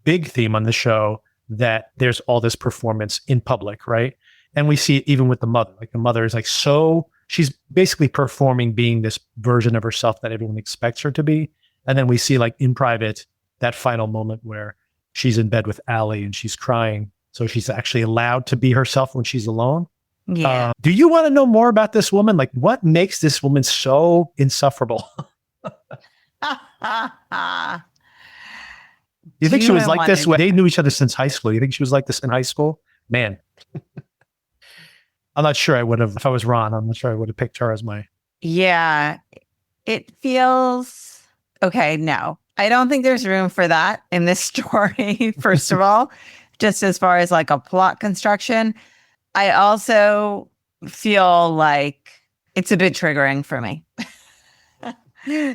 big theme on the show that there's all this performance in public, right? And we see it even with the mother. Like the mother is like, so she's basically performing being this version of herself that everyone expects her to be. And then we see like in private, that final moment where she's in bed with Allie and she's crying. So she's actually allowed to be herself when she's alone. Yeah. Do you want to know more about this woman? Like what makes this woman so insufferable? You think she was like this when they knew each other since high school? You think she was like this in high school? Man, I'm not sure I would have, if I was Ron, I'm not sure I would have picked her as my. Yeah. It feels okay. No, I don't think there's room for that in this story. First of all, just as far as like a plot construction, I also feel like it's a bit triggering for me.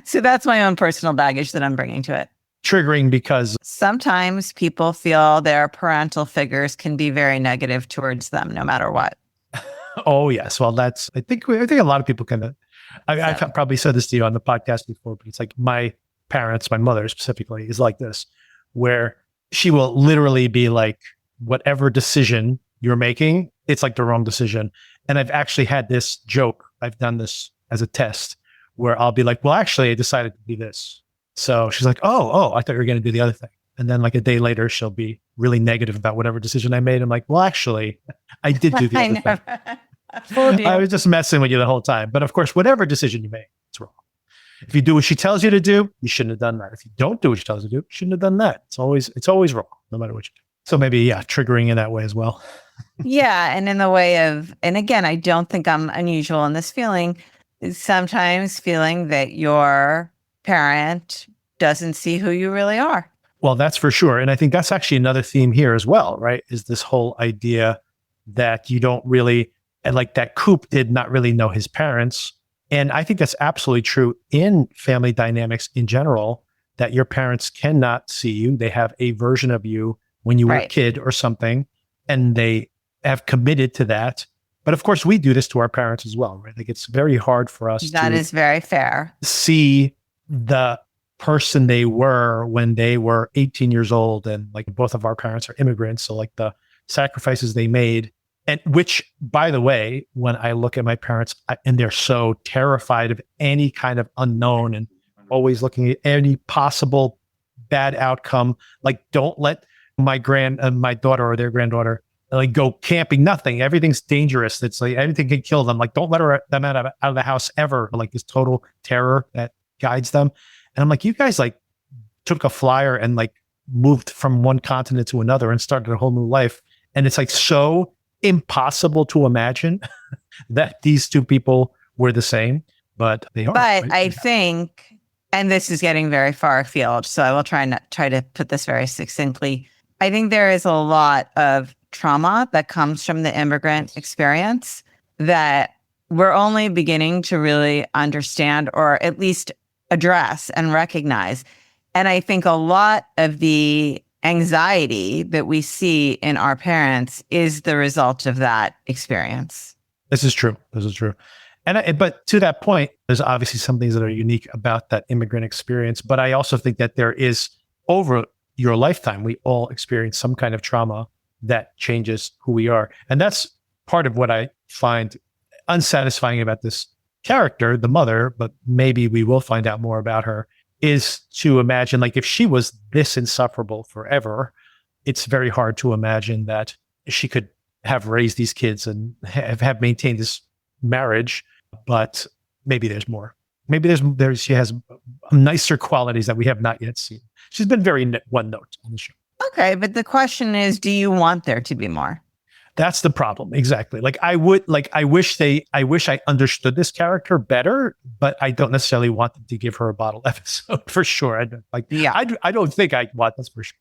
So that's my own personal baggage that I'm bringing to it. Triggering because sometimes people feel their parental figures can be very negative towards them, no matter what. Oh yes, well that's I think a lot of people can. I've probably said this to you on the podcast before, but it's like my parents, my mother specifically, is like this, where she will literally be like, whatever decision you're making, it's like the wrong decision. And I've actually had this joke. I've done this as a test where I'll be like, well, actually, I decided to do this. So she's like, oh, I thought you were going to do the other thing. And then like a day later, she'll be really negative about whatever decision I made. I'm like, well, actually, I did do the other thing. I was just messing with you the whole time. But of course, whatever decision you make, it's wrong. If you do what she tells you to do, you shouldn't have done that. If you don't do what she tells you to do, you shouldn't have done that. It's always wrong, no matter what you do. So maybe, yeah, triggering in that way as well. Yeah. And in the way of, and again, I don't think I'm unusual in this feeling, sometimes feeling that your parent doesn't see who you really are. Well, that's for sure. And I think that's actually another theme here as well, right? Is this whole idea that you don't really, and like that Coop did not really know his parents. And I think that's absolutely true in family dynamics in general, that your parents cannot see you. They have a version of you when you were a kid or something, and they have committed to that. But of course, we do this to our parents as well, right? Like it's very hard for us That is very fair. See the person they were when they were 18 years old. And like both of our parents are immigrants. So like the sacrifices they made, and which, by the way, when I look at my parents and they're so terrified of any kind of unknown and always looking at any possible bad outcome, like don't let my daughter or their granddaughter like go camping, nothing. Everything's dangerous. It's like everything can kill them. Like don't let them out of the house ever. Like this total terror that guides them. And I'm like, you guys like took a flyer and like moved from one continent to another and started a whole new life. And it's like so impossible to imagine that these two people were the same, but they are. But right? I think, and this is getting very far afield, so I will try to put this very succinctly. I think there is a lot of trauma that comes from the immigrant experience that we're only beginning to really understand, or at least address and recognize. And I think a lot of the anxiety that we see in our parents is the result of that experience. This is true. But to that point, there's obviously some things that are unique about that immigrant experience. But I also think that there is your lifetime, we all experience some kind of trauma that changes who we are. And that's part of what I find unsatisfying about this character, the mother, but maybe we will find out more about her, is to imagine, like, if she was this insufferable forever, it's very hard to imagine that she could have raised these kids and have maintained this marriage. But maybe there's more. Maybe she has nicer qualities that we have not yet seen. She's been very one note on the show. Okay, but the question is, do you want there to be more? That's the problem. Exactly. I wish I understood this character better, but I don't necessarily want them to give her a bottle episode for sure. I don't think I want this for sure.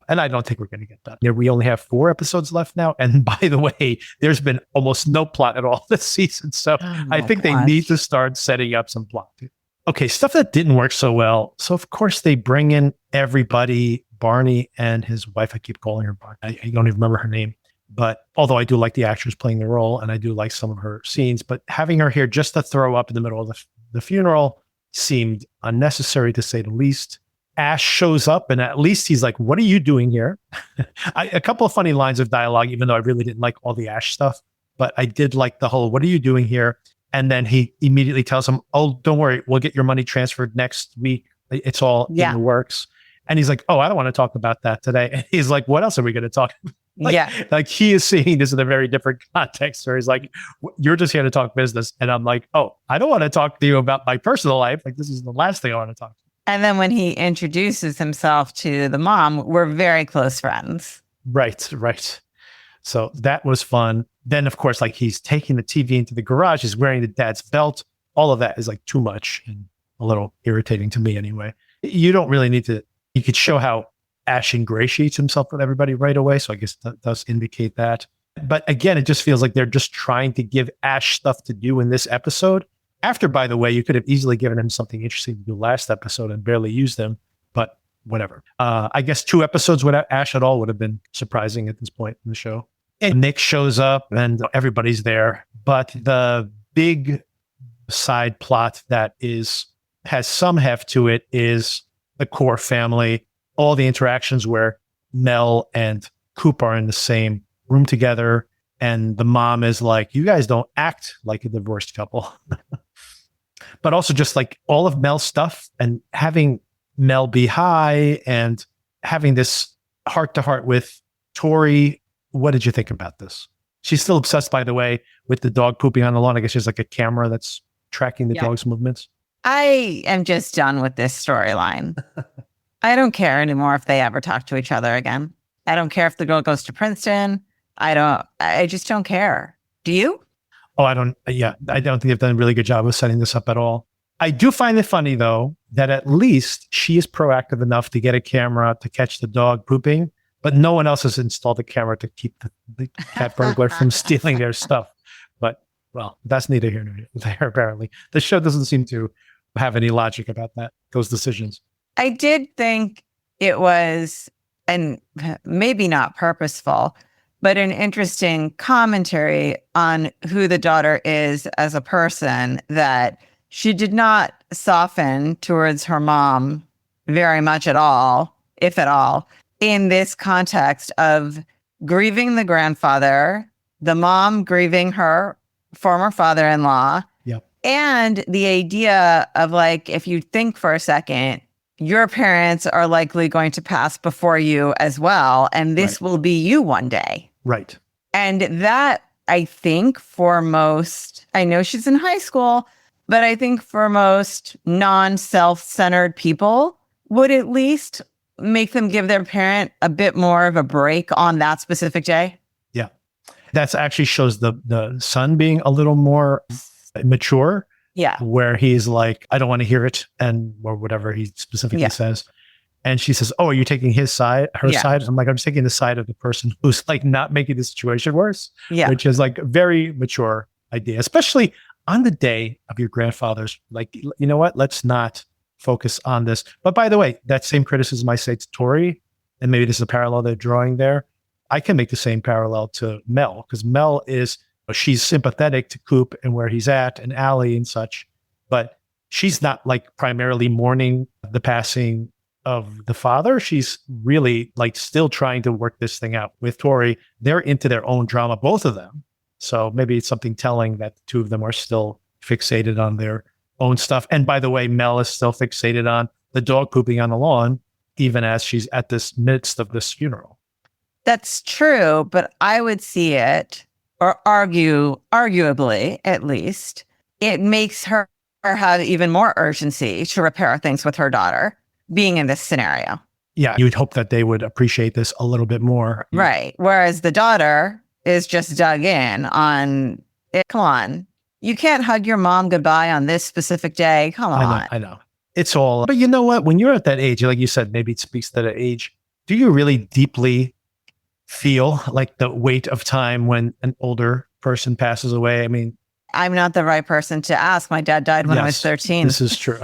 And I don't think we're going to get that. We only have 4 episodes left now. And by the way, there's been almost no plot at all this season. So I think they need to start setting up some plot. Okay, stuff that didn't work so well. So of course they bring in everybody, Barney and his wife. I keep calling her Barney. I don't even remember her name. But although I do like the actress playing the role and I do like some of her scenes, but having her here just to throw up in the middle of the funeral seemed unnecessary, to say the least. Ashe shows up and at least he's like, what are you doing here? A couple of funny lines of dialogue, even though I really didn't like all the Ashe stuff, but I did like the whole, what are you doing here? And then he immediately tells him, oh, don't worry, we'll get your money transferred next week. It's all in the works. And he's like, oh, I don't want to talk about that today. And he's like, what else are we going to talk about? Like he is seeing this in a very different context where he's like, you're just here to talk business. And I'm like, oh, I don't want to talk to you about my personal life. Like, this is the last thing I want to talk to. And then when he introduces himself to the mom, we're very close friends. Right. So that was fun. Then, of course, like he's taking the TV into the garage. He's wearing the dad's belt. All of that is like too much and a little irritating to me anyway. You don't really need to. You could show how Ashe ingratiates himself with everybody right away. So I guess that does indicate that. But again, it just feels like they're just trying to give Ashe stuff to do in this episode. After, by the way, you could have easily given him something interesting to do last episode and barely used him, but whatever. I guess 2 episodes without Ashe at all would have been surprising at this point in the show. And Nick shows up and everybody's there. But the big side plot that has some heft to it is the core family, all the interactions where Mel and Coop are in the same room together. And the mom is like, you guys don't act like a divorced couple. But also just like all of Mel's stuff and having Mel be high and having this heart-to-heart with Tori. What did you think about this? She's still obsessed, by the way, with the dog pooping on the lawn. I guess there's like a camera that's tracking the dog's movements. I am just done with this storyline. I don't care anymore if they ever talk to each other again. I don't care if the girl goes to Princeton. I just don't care. Do you? Oh, I don't think they've done a really good job of setting this up at all. I do find it funny, though, that at least she is proactive enough to get a camera to catch the dog pooping, but no one else has installed a camera to keep the cat burglar from stealing their stuff. But, well, that's neither here nor there, apparently. The show doesn't seem to have any logic about those decisions. I did think it was, and maybe not purposeful, but an interesting commentary on who the daughter is as a person, that she did not soften towards her mom very much at all, if at all, in this context of grieving the grandfather, the mom grieving her former father-in-law, and the idea of, like, if you think for a second, your parents are likely going to pass before you as well, and this will be you one day. Right. And that, I think, for most, I know she's in high school, but I think for most non-self-centered people would at least make them give their parent a bit more of a break on that specific day. Yeah. That actually shows the son being a little more mature. Yeah. Where he's like, I don't want to hear it. Or whatever he specifically says. And she says, oh, are you taking her side? I'm like, I'm just taking the side of the person who's like not making the situation worse. Yeah. Which is like a very mature idea, especially on the day of your grandfather's, like, you know what? Let's not focus on this. But by the way, that same criticism I say to Tori, and maybe this is a parallel they're drawing there. I can make the same parallel to Mel, because Mel she's sympathetic to Coop and where he's at and Allie and such, but she's not like primarily mourning the passing of the father. She's really like still trying to work this thing out with Tori. They're into their own drama, both of them. So maybe it's something telling that the two of them are still fixated on their own stuff. And by the way, Mel is still fixated on the dog pooping on the lawn, even as she's at this midst of this funeral. That's true, but I would see it, or arguably at least, it makes her have even more urgency to repair things with her daughter being in this scenario. Yeah, you would hope that they would appreciate this a little bit more. Right. Whereas the daughter is just dug in on it. Come on. You can't hug your mom goodbye on this specific day. Come on. I know. It's all, but you know what? When you're at that age, like you said, maybe it speaks to the age. Do you really deeply feel like the weight of time when an older person passes away? I mean, I'm not the right person to ask. My dad died when I was 13. This is true.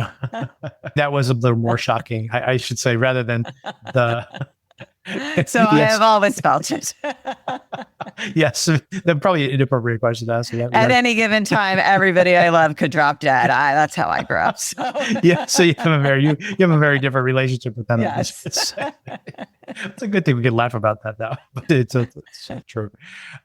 That was a little more shocking, I should say, rather than the... So I have always felt it. Yes, that's probably an inappropriate question to ask. At any given time, everybody I love could drop dead. That's how I grew up. So. Yeah, so you have a very different relationship with them. Yes. It's a good thing we can laugh about that now, but it's true.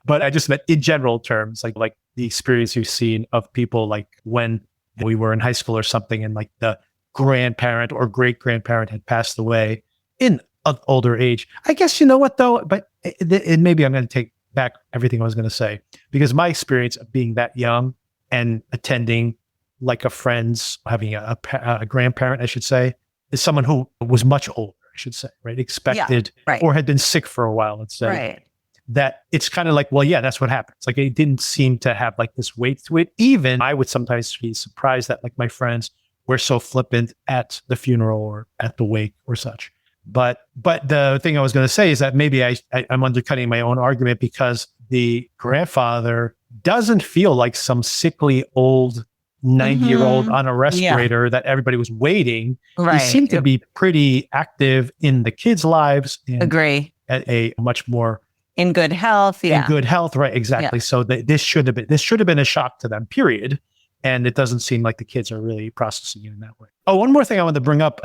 But I just meant in general terms, like the experience you've seen of people like when we were in high school or something, and like the grandparent or great grandparent had passed away in an older age. I guess you know what though, but maybe I'm going to take back everything I was going to say, because my experience of being that young and attending like a friend's, having a grandparent, I should say, is someone who was much older, I should say, right? Expected, right. Or had been sick for a while, let's say. Right. That it's kind of like, well, yeah, that's what happens. Like it didn't seem to have like this weight to it. Even I would sometimes be surprised that like my friends were so flippant at the funeral or at the wake or such. But the thing I was going to say is that maybe I'm undercutting my own argument, because the grandfather doesn't feel like some sickly old 90-year-old on a respirator that everybody was waiting. Right. He seemed to be pretty active in the kids' lives. And agree. At a much more in good health. Yeah. In good health, right? Exactly. Yeah. So this should have been a shock to them. Period. And it doesn't seem like the kids are really processing it in that way. Oh, one more thing I wanted to bring up.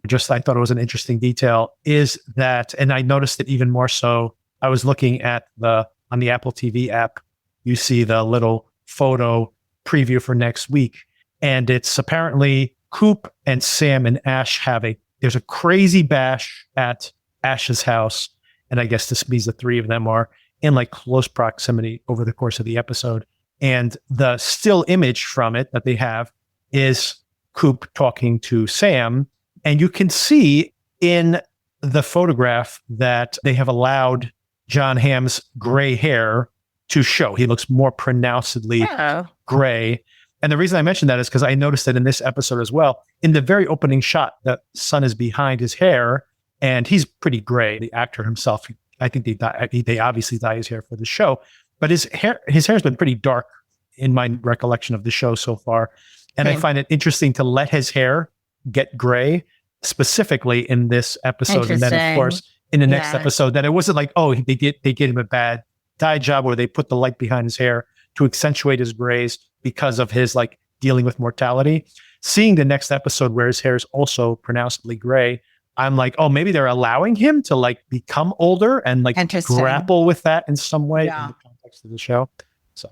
Just I thought it was an interesting detail is that, and I noticed it even more so. I was looking at on the Apple TV app, you see the little photo preview for next week, and it's apparently Coop and Sam and Ashe there's a crazy bash at Ashe's house, and I guess this means the three of them are in like close proximity over the course of the episode. And the still image from it that they have is Coop talking to Sam. And you can see in the photograph that they have allowed John Hamm's gray hair to show. He looks more pronouncedly gray. And the reason I mentioned that is because I noticed that in this episode as well, in the very opening shot, the sun is behind his hair and he's pretty gray. The actor himself, I think they obviously dye his hair for the show, but his hair's been pretty dark in my recollection of the show so far. And I find it interesting to let his hair get gray, specifically in this episode. And then, of course, in the next episode, that it wasn't like, oh, they gave him a bad dye job where they put the light behind his hair to accentuate his grays because of his like dealing with mortality. Seeing the next episode where his hair is also pronouncedly gray, I'm like, oh, maybe they're allowing him to like become older and like grapple with that in some way in the context of the show. So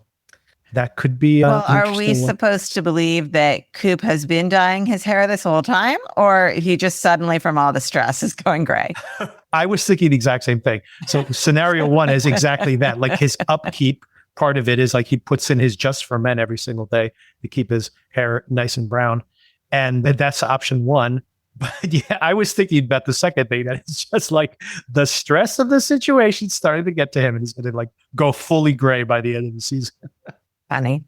that could be. Well, are we supposed to believe that Coop has been dyeing his hair this whole time, or he just suddenly from all the stress is going gray? I was thinking the exact same thing. So scenario one is exactly that. Like his upkeep part of it is like he puts in his Just for Men every single day to keep his hair nice and brown. And that's option one. But yeah, I was thinking about the second thing, that it's just like the stress of the situation starting to get to him and he's going to like go fully gray by the end of the season. Funny.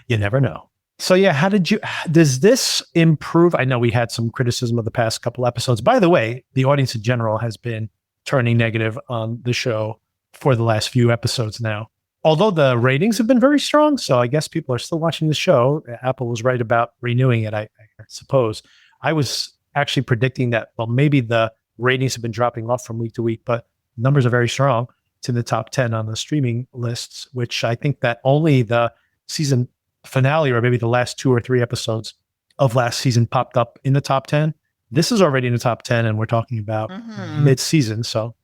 You never know. So yeah, does this improve? I know we had some criticism of the past couple episodes. By the way, the audience in general has been turning negative on the show for the last few episodes now. Although the ratings have been very strong, so I guess people are still watching the show. Apple was right about renewing it, I suppose. I was actually predicting that, well, maybe the ratings have been dropping off from week to week, but numbers are very strong. It's in the top 10 on the streaming lists, which I think that only the season finale or maybe the last 2 or 3 episodes of last season popped up in the top 10. This is already in the top 10 and we're talking about mid-season. So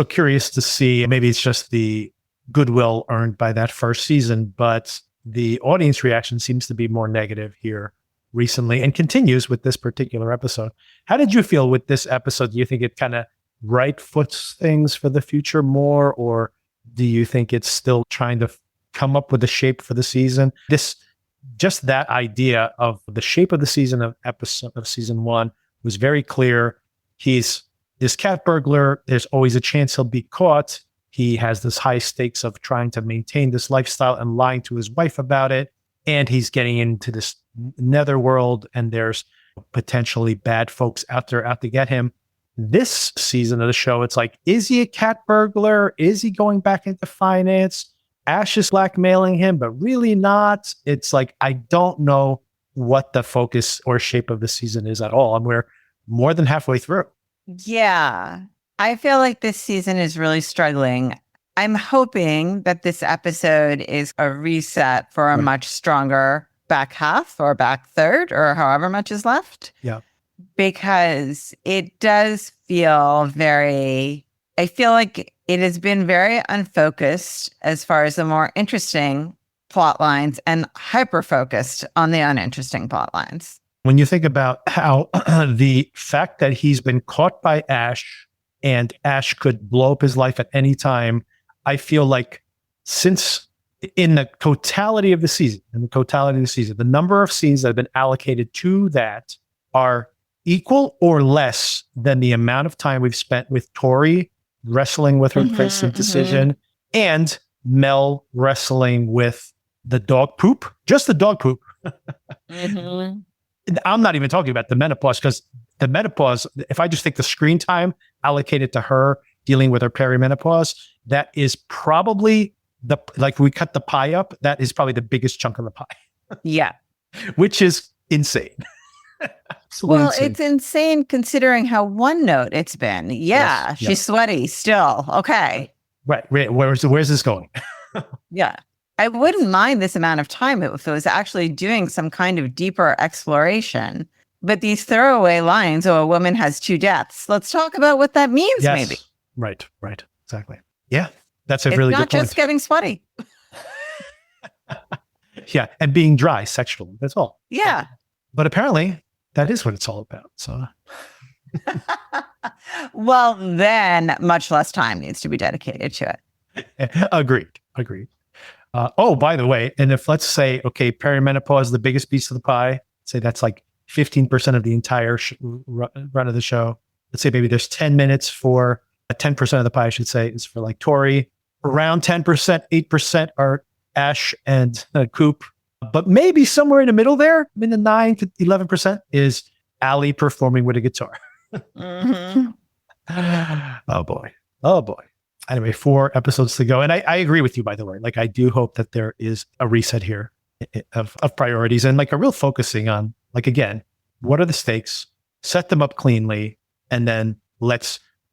curious to see, maybe it's just the goodwill earned by that first season, but the audience reaction seems to be more negative here recently and continues with this particular episode. How did you feel with this episode? Do you think it kind of right foots things for the future more, or do you think it's still trying to come up with a shape for the season? Just that idea of the shape of the season of season 1 was very clear. He's this cat burglar. There's always a chance he'll be caught. He has this high stakes of trying to maintain this lifestyle and lying to his wife about it. And he's getting into this netherworld, and there's potentially bad folks out there out to get him. This season of the show, it's like, is he a cat burglar? Is he going back into finance? Ashe is blackmailing him, but really not. It's like, I don't know what the focus or shape of the season is at all. And we're more than halfway through. Yeah. I feel like this season is really struggling. I'm hoping that this episode is a reset for a much stronger back half or back third or however much is left. Yeah. Because it does feel I feel like it has been very unfocused as far as the more interesting plot lines and hyper-focused on the uninteresting plot lines. When you think about how the fact that he's been caught by Ashe and Ashe could blow up his life at any time, I feel like since in the totality of the season, the number of scenes that have been allocated to that are equal or less than the amount of time we've spent with Tori wrestling with her present decision and Mel wrestling with the dog poop, just the dog poop. I'm not even talking about the menopause, because the menopause, if I just take the screen time allocated to her dealing with her perimenopause, that is probably we cut the pie up, that is probably the biggest chunk of the pie. Yeah. Which is insane. Absolutely insane. It's insane considering how one note it's been. Yeah, yes, she's sweaty still. Okay. Right. Where's this going? Yeah. I wouldn't mind this amount of time if it was actually doing some kind of deeper exploration. But these throwaway lines, a woman has 2 deaths. Let's talk about what that means, maybe. Right. Exactly. Yeah. That's a really good point. It's not just getting sweaty. Yeah. And being dry sexually. That's all. Yeah. But apparently that is what it's all about. So, well, then much less time needs to be dedicated to it. Agreed. By the way, and if let's say, okay, perimenopause is the biggest piece of the pie, say that's like 15% of the entire run of the show. Let's say maybe there's 10 minutes for 10% of the pie, I should say, is for like Tori. Around 10%, 8% are Ashe and Coop. But maybe somewhere in the middle there, in the 9 to 11%, is Allie performing with a guitar. Oh boy. Anyway, 4 episodes to go. And I agree with you, by the way. Like, I do hope that there is a reset here of priorities and like a real focusing on, like, again, what are the stakes? Set them up cleanly. And then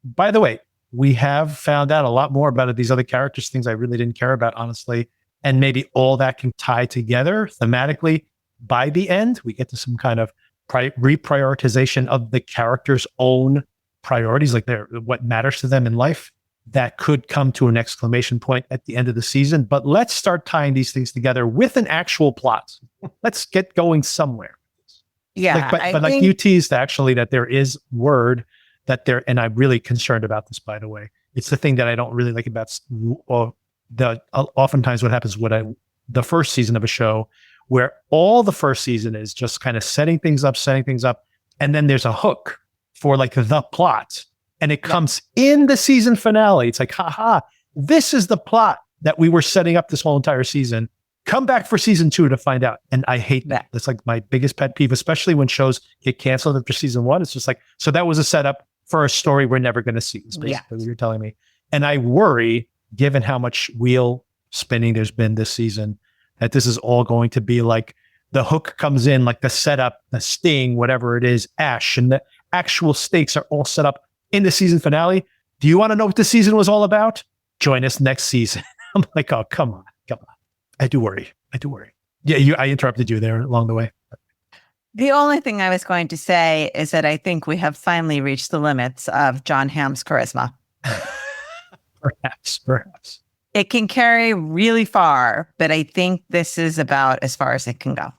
by the way, we have found out a lot more about these other characters, things I really didn't care about, honestly. And maybe all that can tie together thematically. By the end, we get to some kind of reprioritization of the character's own priorities, like what matters to them in life. That could come to an exclamation point at the end of the season. But let's start tying these things together with an actual plot. Let's get going somewhere. Yeah. But like you teased, actually, that there is word that there, and I'm really concerned about this, by the way. It's the thing that I don't really like about oftentimes what happens with the first season of a show, where all the first season is just kind of setting things up, and then there's a hook for like the plot, and it comes in the season finale. It's like, this is the plot that we were setting up this whole entire season. Come back for season 2 to find out. And I hate that. That's like my biggest pet peeve, especially when shows get canceled after season 1. It's just like, so that was a setup for a story we're never going to see, is basically what you're telling me. And I worry, given how much wheel spinning there's been this season, that this is all going to be like the hook comes in, like the setup, the sting, whatever it is, Ashe, and the actual stakes are all set up in the season finale. Do you want to know what the season was all about? Join us next season. I'm like, oh, come on. I do worry. Yeah, I interrupted you there along the way. The only thing I was going to say is that I think we have finally reached the limits of Jon Hamm's charisma. Perhaps. It can carry really far, but I think this is about as far as it can go.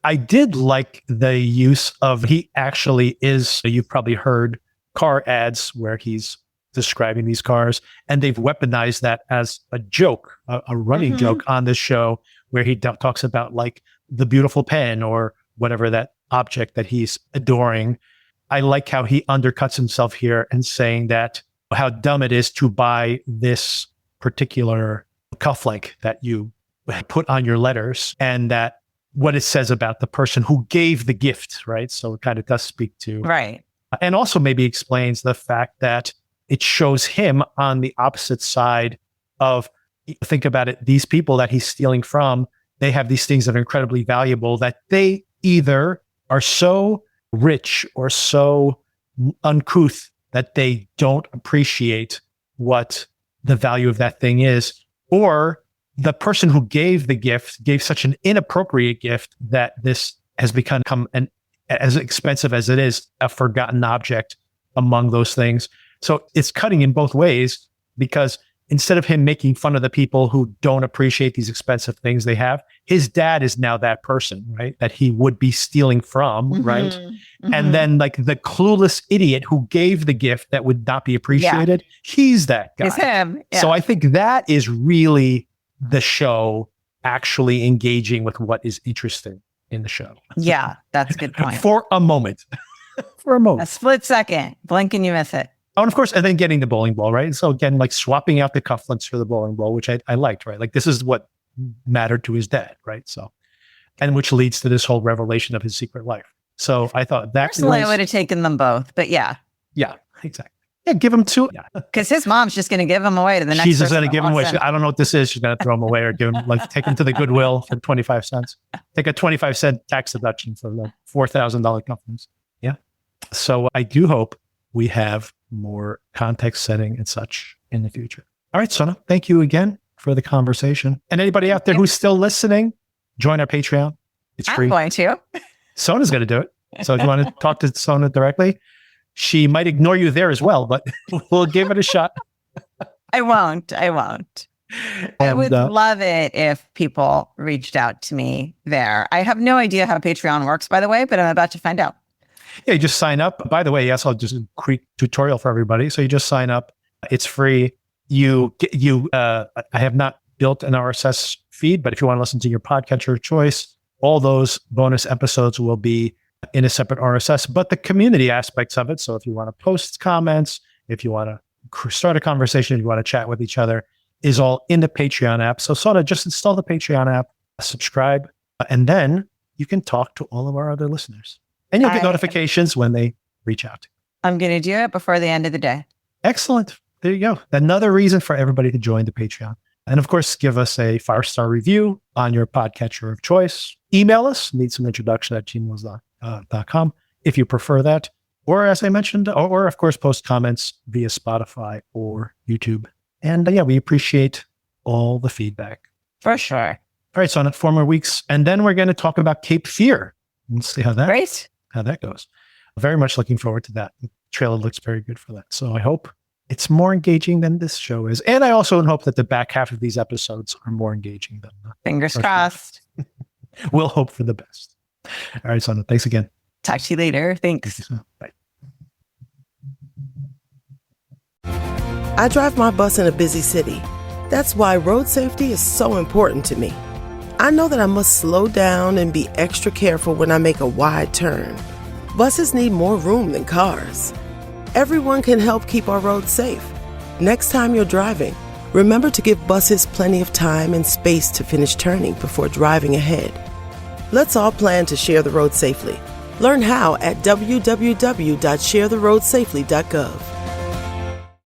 I did like the use of, he actually is, you've probably heard car ads where he's describing these cars, and they've weaponized that as a joke, a running joke on this show, where he talks about like the beautiful pen or whatever that object that he's adoring. I like how he undercuts himself here and saying that how dumb it is to buy this particular cufflink that you put on your letters, and that what it says about the person who gave the gift, right? So it kind of does speak to, right. And also maybe explains the fact that it shows him on the opposite side of, think about it, these people that he's stealing from, they have these things that are incredibly valuable that they either are so rich or so uncouth that they don't appreciate what the value of that thing is, or the person who gave the gift gave such an inappropriate gift that this has become an, as expensive as it is, a forgotten object among those things. So it's cutting in both ways, because instead of him making fun of the people who don't appreciate these expensive things they have, his dad is now that person, right? That he would be stealing from, right? And then like the clueless idiot who gave the gift that would not be appreciated, he's that guy. It's him. Yeah. So I think that is really the show actually engaging with what is interesting in the show. Yeah, that's a good point. For a moment. For a A moment. split second, blink and you miss it. Oh, and of course, and then getting the bowling ball, right? So again, like swapping out the cufflinks for the bowling ball, which I liked, right? Like this is what mattered to his dad, right? So, and which leads to this whole revelation of his secret life. So I thought that Personally, I would have taken them both, but yeah. Yeah, exactly. Yeah, give him two. Yeah. Because his mom's just going to give them away to the next She's just person going to that give him wants away. I don't know what this is. She's going to throw him away or give him, like, take him to the Goodwill for 25 cents. Take a 25-cent tax deduction for the $4,000 companies. Yeah. So I do hope we have more context setting and such in the future. All right, Sona, thank you again for the conversation. And anybody out there who's still listening, join our Patreon. It's free. I'm going to. Sona's going to do it. So if you want to talk to Sona directly, she might ignore you there as well, but we'll give it a shot. I won't. I would love it if people reached out to me there. I have no idea how Patreon works, by the way, but I'm about to find out. Yeah, you just sign up. By the way, yes, I'll just quick tutorial for everybody. So you just sign up. It's free. I have not built an RSS feed, but if you want to listen to your podcatcher of choice, all those bonus episodes will be in a separate RSS, but the community aspects of it. So if you want to post comments, if you want to start a conversation, if you want to chat with each other, is all in the Patreon app. So sort of just install the Patreon app, subscribe, and then you can talk to all of our other listeners. And you'll get notifications when they reach out. I'm going to do it before the end of the day. Excellent. There you go. Another reason for everybody to join the Patreon. And of course, give us a 5-star review on your podcatcher of choice. Email us, needssomeintroduction@gmail.com if you prefer that. Or as I mentioned, or of course, post comments via Spotify or YouTube. And yeah, we appreciate all the feedback. For sure. All right, so on 4 more weeks. And then we're going to talk about Cape Fear. Let's see how that goes. Very much looking forward to that. The trailer looks very good for that. So I hope it's more engaging than this show is. And I also hope that the back half of these episodes are more engaging than the Fingers crossed. We'll hope for the best. All right, Sona, thanks again. Talk to you later. Thanks. Bye. I drive my bus in a busy city. That's why road safety is so important to me. I know that I must slow down and be extra careful when I make a wide turn. Buses need more room than cars. Everyone can help keep our roads safe. Next time you're driving, remember to give buses plenty of time and space to finish turning before driving ahead. Let's all plan to share the road safely. Learn how at www.sharetheroadsafely.gov.